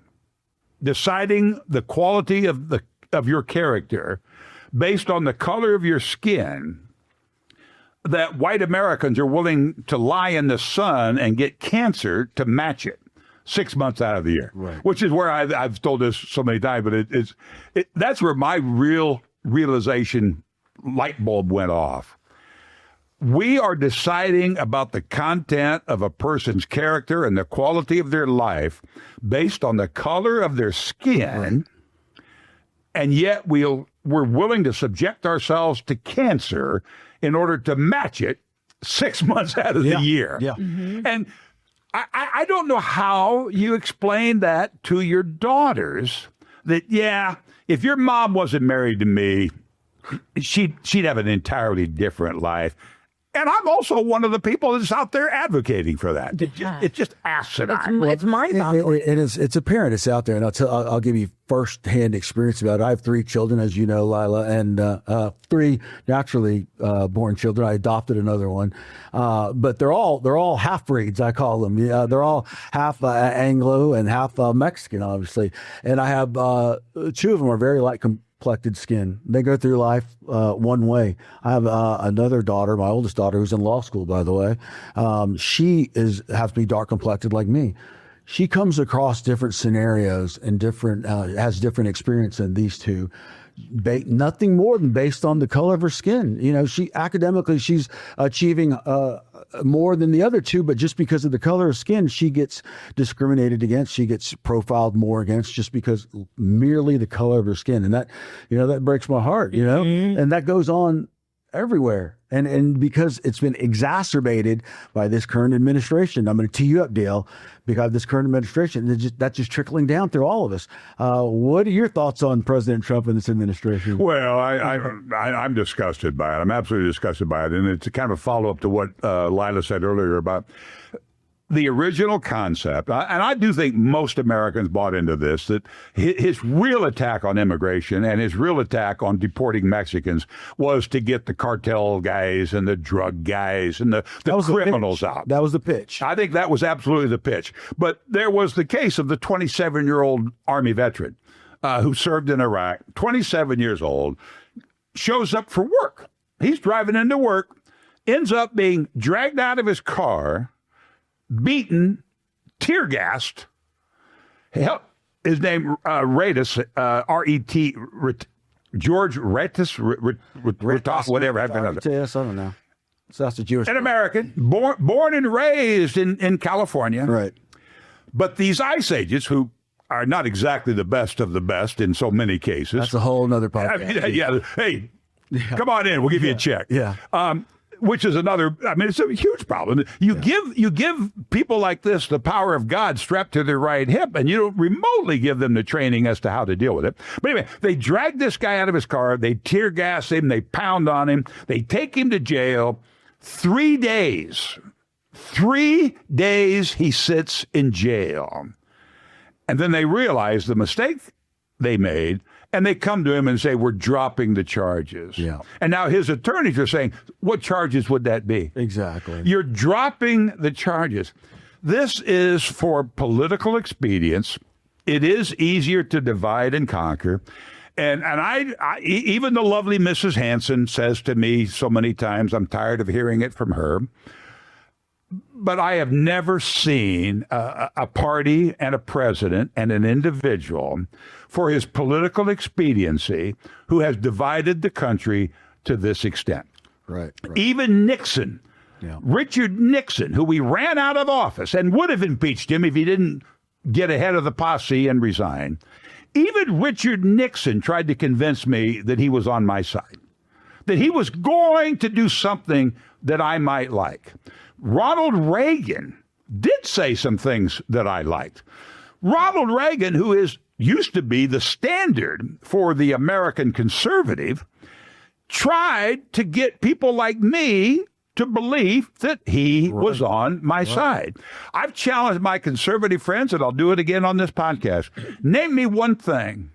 deciding the quality of your character based on the color of your skin, that white Americans are willing to lie in the sun and get cancer to match it 6 months out of the year, right? Which is where I've told this so many times, but that's where my realization light bulb went off. We are deciding about the content of a person's character and the quality of their life based on the color of their skin, and yet we're willing to subject ourselves to cancer in order to match it 6 months out of the year. Yeah. Mm-hmm. And I don't know how you explain that to your daughters, that, if your mom wasn't married to me, she'd have an entirely different life. And I'm also one of the people that's out there advocating for that. It's just asinine. It's mind-boggling. It's apparent it's out there, and I'll give you first-hand experience about it. I have 3 children, as you know, Lila, and 3 naturally born children. I adopted another one, but they're all half-breeds, I call them. They're all half Anglo and half Mexican, obviously. And I have 2 of them are very light complected skin. They go through life one way. I have another daughter, my oldest daughter, who's in law school, by the way. She has to be dark complected like me. She comes across different scenarios and has different experience than these 2. Nothing more than based on the color of her skin. You know, she's achieving more than the other 2, but just because of the color of skin, she gets discriminated against. She gets profiled more against just because merely the color of her skin. And that breaks my heart, And that goes on everywhere. And because it's been exacerbated by this current administration. I'm going to tee you up, Dale, because this current administration, that's just trickling down through all of us. What are your thoughts on President Trump and this administration? Well, I'm disgusted by it. I'm absolutely disgusted by it. And it's a kind of a follow-up to what Lila said earlier about the original concept, and I do think most Americans bought into this, that his real attack on immigration and his real attack on deporting Mexicans was to get the cartel guys and the drug guys and the criminals out. That was the pitch. I think that was absolutely the pitch. But there was the case of the 27-year-old Army veteran who served in Iraq, 27 years old, shows up for work. He's driving into work, ends up being dragged out of his car, beaten, tear gassed. His name Retis, R-E-T, George Retis, whatever. I don't know. So that's a Jewish. An American, born and raised in California. Right. But these ICE agents, who are not exactly the best of the best in so many cases. That's a whole nother podcast. Hey, come on in. We'll give you a check. Yeah. Which is another, it's a huge problem. You give people like this the power of God strapped to their right hip, and you don't remotely give them the training as to how to deal with it. But anyway, they drag this guy out of his car, they tear gas him, they pound on him, they take him to jail. 3 days. 3 days he sits in jail. And then they realize the mistake they made, and they come to him and say, we're dropping the charges. Yeah. And now his attorneys are saying, what charges would that be? Exactly. You're dropping the charges. This is for political expedience. It is easier to divide and conquer. And I even the lovely Mrs. Hanson says to me so many times, I'm tired of hearing it from her, but I have never seen a party and a president and an individual for his political expediency who has divided the country to this extent. Right. Even Nixon, Richard Nixon, who we ran out of office and would have impeached him if he didn't get ahead of the posse and resign. Even Richard Nixon tried to convince me that he was on my side, that he was going to do something that I might like. Ronald Reagan did say some things that I liked. Ronald Reagan, who used to be the standard for the American conservative, tried to get people like me to believe that he was on my side. I've challenged my conservative friends, and I'll do it again on this podcast. Name me one thing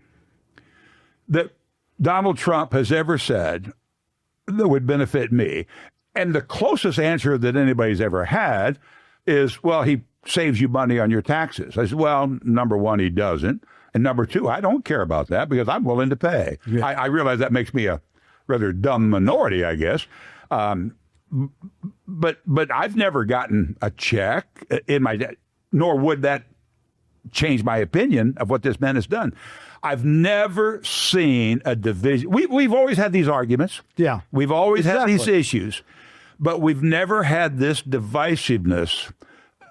that Donald Trump has ever said that would benefit me. And the closest answer that anybody's ever had is, well, he saves you money on your taxes. I said, well, number one, he doesn't. And number two, I don't care about that because I'm willing to pay. Yeah. I realize that makes me a rather dumb minority, I guess. But I've never gotten a check in my, nor would that change my opinion of what this man has done. I've never seen a division. We've always had these arguments. Yeah. We've always had these issues, but we've never had this divisiveness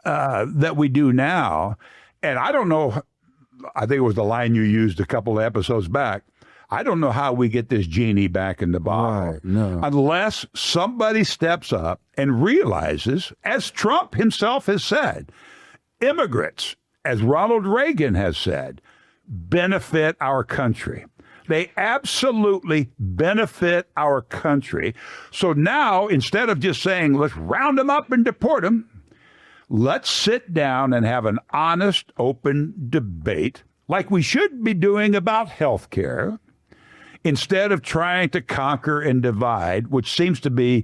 that we do now. And I don't know, I think it was the line you used a couple of episodes back. I don't know how we get this genie back in the bottle unless somebody steps up and realizes, as Trump himself has said, immigrants, as Ronald Reagan has said, benefit our country. They absolutely benefit our country. So now, instead of just saying, let's round them up and deport them, let's sit down and have an honest, open debate like we should be doing about health care, instead of trying to conquer and divide, which seems to be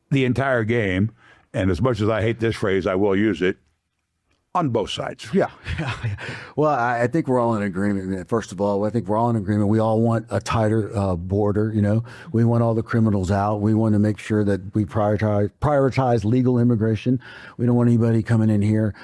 the entire game. And as much as I hate this phrase, I will use it, on both sides. Yeah. Well, I think we're all in agreement. First of all, I think we're all in agreement. We all want a tighter border. You know, we want all the criminals out. We want to make sure that we prioritize legal immigration. We don't want anybody coming in here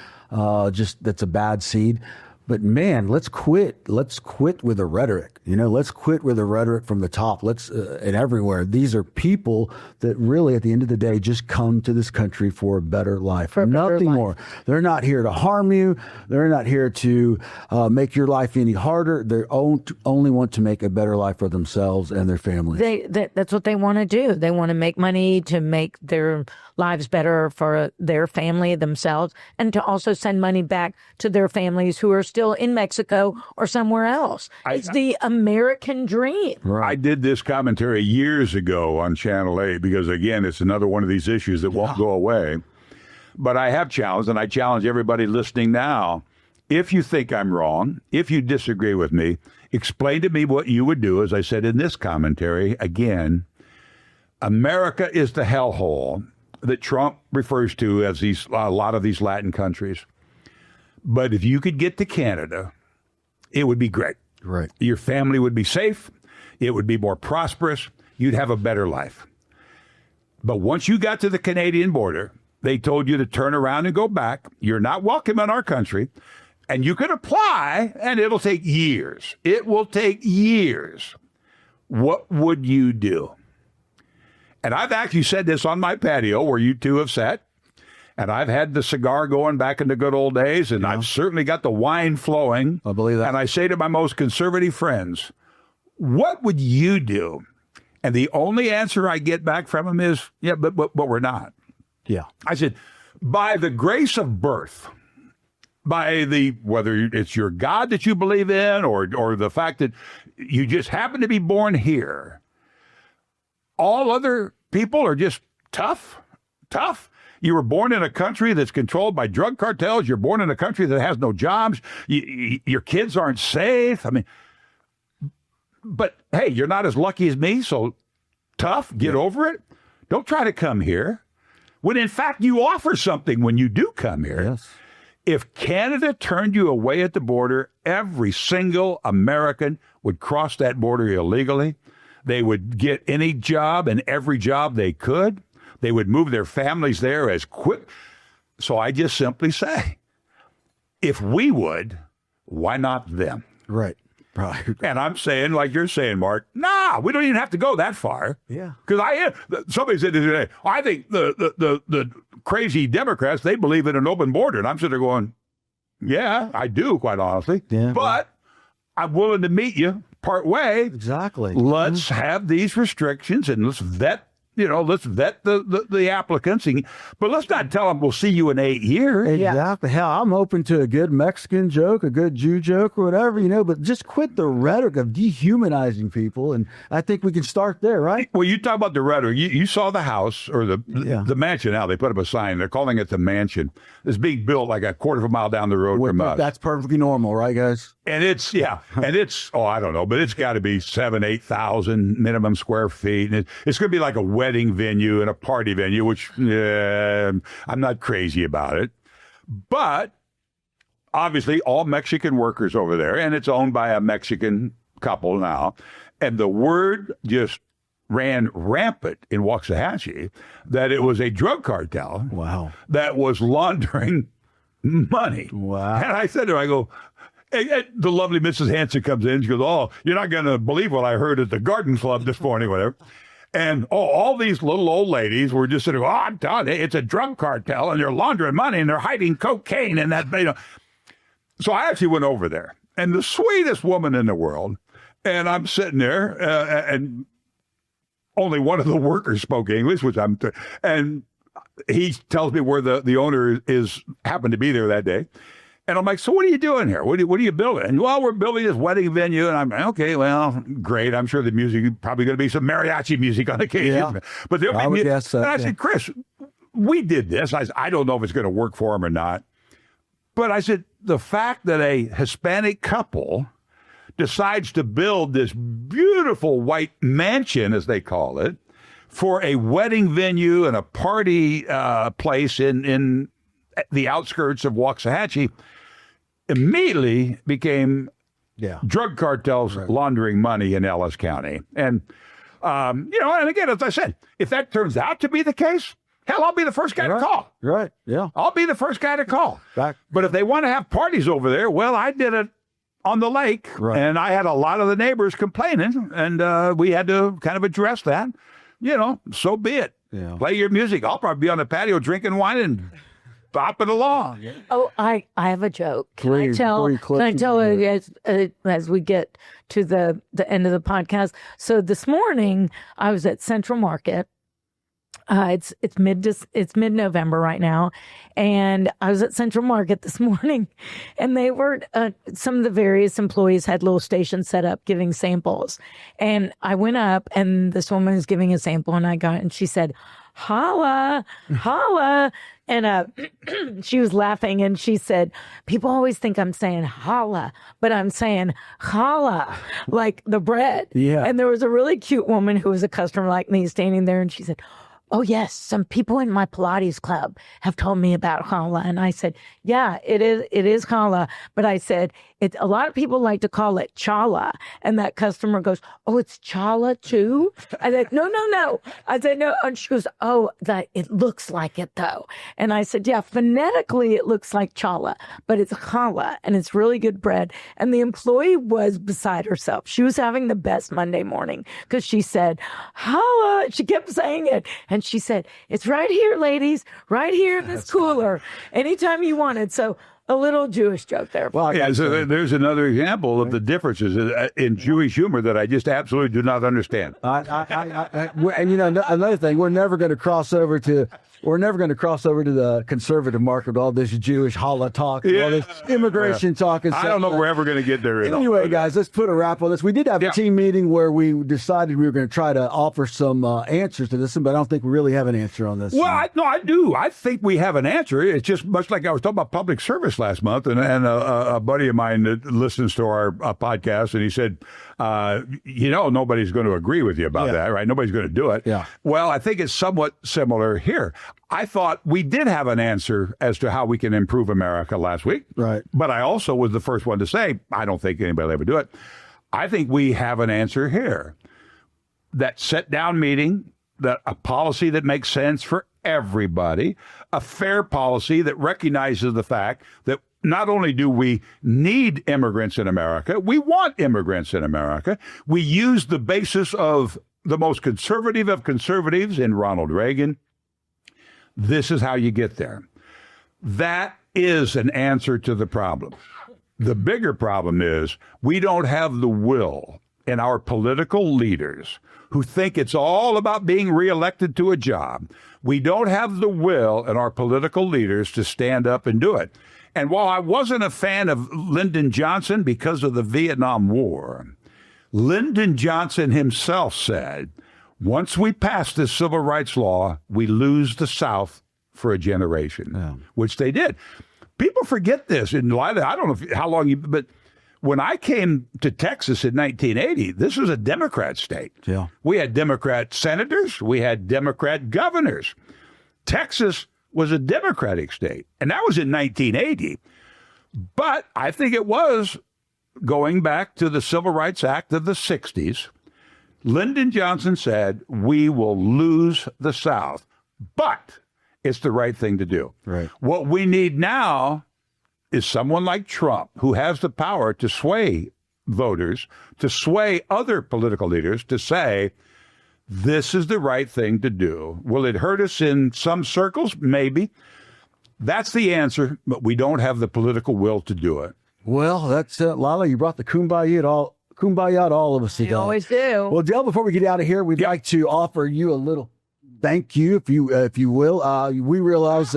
just that's a bad seed. But man, let's quit. Let's quit with the rhetoric. Let's quit with the rhetoric from the top. And everywhere. These are people that really, at the end of the day, just come to this country for a better life. Nothing more. They're not here to harm you. They're not here to make your life any harder. They only want to make a better life for themselves and their families. That's what they want to do. They want to make money to make their lives better for their family, themselves, and to also send money back to their families who are still in Mexico or somewhere else. It's the American dream. Right. I did this commentary years ago on Channel 8 because, again, it's another one of these issues that won't go away. But I have challenged, and I challenge everybody listening now, if you think I'm wrong, if you disagree with me, explain to me what you would do, as I said in this commentary. Again, America is the hellhole that Trump refers to as a lot of these Latin countries. But if you could get to Canada, it would be great. Right. Your family would be safe. It would be more prosperous. You'd have a better life. But once you got to the Canadian border, they told you to turn around and go back. You're not welcome in our country. And you can apply, and it'll take years. It will take years. What would you do? And I've actually said this on my patio where you two have sat. And I've had the cigar going back in the good old days, and I've certainly got the wine flowing. I believe that. And I say to my most conservative friends, what would you do? And the only answer I get back from them is, yeah, but we're not. Yeah. I said, by the grace of birth, whether it's your God that you believe in or the fact that you just happen to be born here, all other people are just tough. You were born in a country that's controlled by drug cartels. You're born in a country that has no jobs. Your kids aren't safe. I mean, but hey, you're not as lucky as me, so tough. Get over it. Don't try to come here. When in fact you offer something when you do come here. Yes. If Canada turned you away at the border, every single American would cross that border illegally. They would get any job and every job they could. They would move their families there as quick. So I just simply say, if we would, why not them? Right. And I'm saying, like you're saying, Mark, nah, we don't even have to go that far. Yeah. Because somebody said today, I think the crazy Democrats, they believe in an open border. And I'm sitting there going, yeah, I do, quite honestly. Yeah, but I'm willing to meet you part way. Exactly. Let's have these restrictions and let's vet the applicants, but let's not tell them we'll see you in 8 years. Exactly. Hell, I'm open to a good Mexican joke, a good Jew joke, or whatever, but just quit the rhetoric of dehumanizing people, and I think we can start there, right? Well, you talk about the rhetoric. You saw the house or the mansion. Now they put up a sign. They're calling it the mansion. It's being built like a quarter of a mile down the road from us. That's perfectly normal, right, guys? And it's I don't know, but it's got to be 7,000-8,000 minimum square feet. And it's going to be like a wedding venue and a party venue, which I'm not crazy about it. But obviously all Mexican workers over there, and it's owned by a Mexican couple now. And the word just ran rampant in Waxahachie that it was a drug cartel. Wow. That was laundering money. Wow. And I said to her, I go, and the lovely Mrs. Hanson comes in. She goes, oh, you're not going to believe what I heard at the garden club this morning, whatever. And all these little old ladies were just sitting, I'm telling you, it's a drug cartel, and they're laundering money, and they're hiding cocaine in that, So I actually went over there, and the sweetest woman in the world, and I'm sitting there, and only one of the workers spoke English, and he tells me where the owner happened to be there that day. And I'm like, so what are you doing here? What are you building? And, well, we're building this wedding venue. And I'm okay, well, great. I'm sure the music is probably going to be some mariachi music on occasion. Yeah. But there'll be music. And I said, Chris, we did this. I don't know if it's going to work for him or not. But I said, the fact that a Hispanic couple decides to build this beautiful white mansion, as they call it, for a wedding venue and a party place in the outskirts of Waxahachie, immediately became drug cartels laundering money in Ellis County. And, and again, as I said, if that turns out to be the case, Hell, I'll be the first guy to call. Right. Yeah. I'll be the first guy to call. Back. But if they want to have parties over there, well, I did it on the lake, and I had a lot of the neighbors complaining, and we had to kind of address that. So be it. Yeah. Play your music. I'll probably be on the patio drinking wine and bopping along. Oh, I have a joke. Please, Can I tell as we get to the end of the podcast? So this morning I was at Central Market. It's mid-November right now, and I was at Central Market this morning, and they were some of the various employees had little stations set up giving samples, and I went up, and this woman was giving a sample, and she said, "Holla, holla," and she was laughing, and she said, "People always think I'm saying holla, but I'm saying holla, like the bread." Yeah. And there was a really cute woman who was a customer like me standing there, and she said, "Oh, yes, some people in my Pilates club have told me about challah." And I said, "Yeah, it is challah." But I said, a lot of people like to call it challah. And that customer goes, "Oh, it's challah too?" I said, No. I said, "No." And she goes, "Oh, it looks like it though." And I said, "Yeah, phonetically it looks like challah, but it's challah, and it's really good bread." And the employee was beside herself. She was having the best Monday morning because she said, "Challah." She kept saying it. And she said, "It's right here, ladies, right here in this cooler, anytime you wanted." So a little Jewish joke there. Well, yeah, so there's another example of the differences in Jewish humor that I just absolutely do not understand. And another thing, we're never going to cross over to the conservative market with all this Jewish holla talk, and all this immigration talk and stuff. I don't know if we're ever going to get there. Anyway, guys, let's put a wrap on this. We did have a team meeting where we decided we were going to try to offer some answers to this, but I don't think we really have an answer on this. Well, I do. I think we have an answer. It's just much like I was talking about public service last month, and a buddy of mine that listens to our podcast, and he said, nobody's going to agree with you about that, right? Nobody's going to do it. Yeah. Well, I think it's somewhat similar here. I thought we did have an answer as to how we can improve America last week. Right. But I also was the first one to say, I don't think anybody will ever do it. I think we have an answer here. That sit-down meeting, a policy that makes sense for everybody, a fair policy that recognizes the fact that not only do we need immigrants in America, we want immigrants in America. We use the basis of the most conservative of conservatives in Ronald Reagan. This is how you get there. That is an answer to the problem. The bigger problem is we don't have the will in our political leaders who think it's all about being reelected to a job. We don't have the will in our political leaders to stand up and do it. And while I wasn't a fan of Lyndon Johnson because of the Vietnam War, Lyndon Johnson himself said, once we pass this civil rights law, we lose the South for a generation, which they did. People forget this. And Lila, I don't know how long but when I came to Texas in 1980, this was a Democrat state. Yeah. We had Democrat senators. We had Democrat governors. Texas was a Democratic state, and that was in 1980. But I think it was going back to the Civil Rights Act of the 60s. Lyndon Johnson said, we will lose the South, but it's the right thing to do. Right. What we need now is someone like Trump who has the power to sway voters, to sway other political leaders to say, this is the right thing to do. Will it hurt us in some circles? Maybe. That's the answer, but we don't have the political will to do it. Well, that's Lila, you brought the kumbaya to all of us today. You always do. Well, Dale, before we get out of here, we'd like to offer you a little thank you, if you will. We realize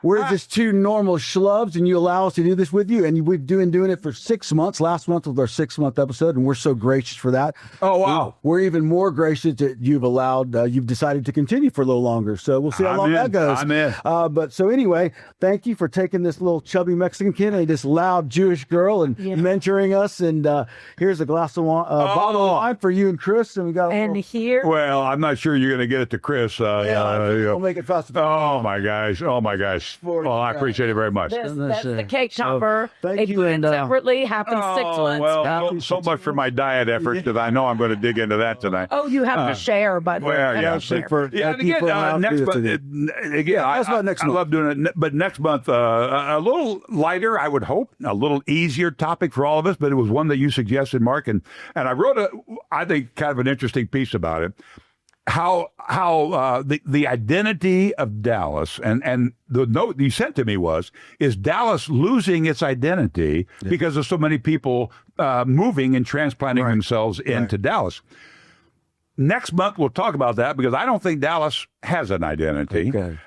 we're just two normal schlubs, and you allow us to do this with you. And we've been doing it for 6 months. Last month was our 6-month episode, and we're so gracious for that. Oh, wow. We're even more gracious that you've decided to continue for a little longer. So we'll see how long that goes. I'm in. But so anyway, thank you for taking this little chubby Mexican kid and this loud Jewish girl and mentoring us. And here's a glass of bottle of wine for you and Chris. And we got Well, I'm not sure you're going to get it to Chris. We'll make it fast. Oh my gosh! Oh my gosh! Well, I appreciate it very much. That's the cake shopper. thank They you, do it and, separately. Happens 6 months. Well, so much for my diet efforts because I know I'm going to dig into that tonight. Oh, you have to share, but Well, yeah, Thank for yeah. thank you And for again, allowing next me month, to do. that's about next I month. love doing it, but next month, a little lighter, I would hope, a little easier topic for all of us. But it was one that you suggested, Mark, and I wrote I think, kind of an interesting piece about it. How the identity of Dallas and the note you sent to me is Dallas losing its identity because of so many people moving and transplanting themselves into Dallas. Next month we'll talk about that because I don't think Dallas has an identity. Okay.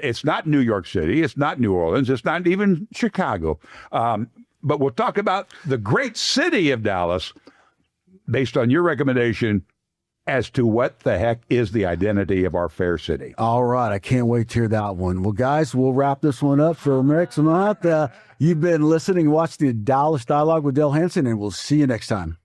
It's not New York City. It's not New Orleans. It's not even Chicago. But we'll talk about the great city of Dallas based on your recommendation as to what the heck is the identity of our fair city. All right. I can't wait to hear that one. Well, guys, we'll wrap this one up for next month. You've been listening and watching the Dallas Dialogue with Dale Hansen, and we'll see you next time.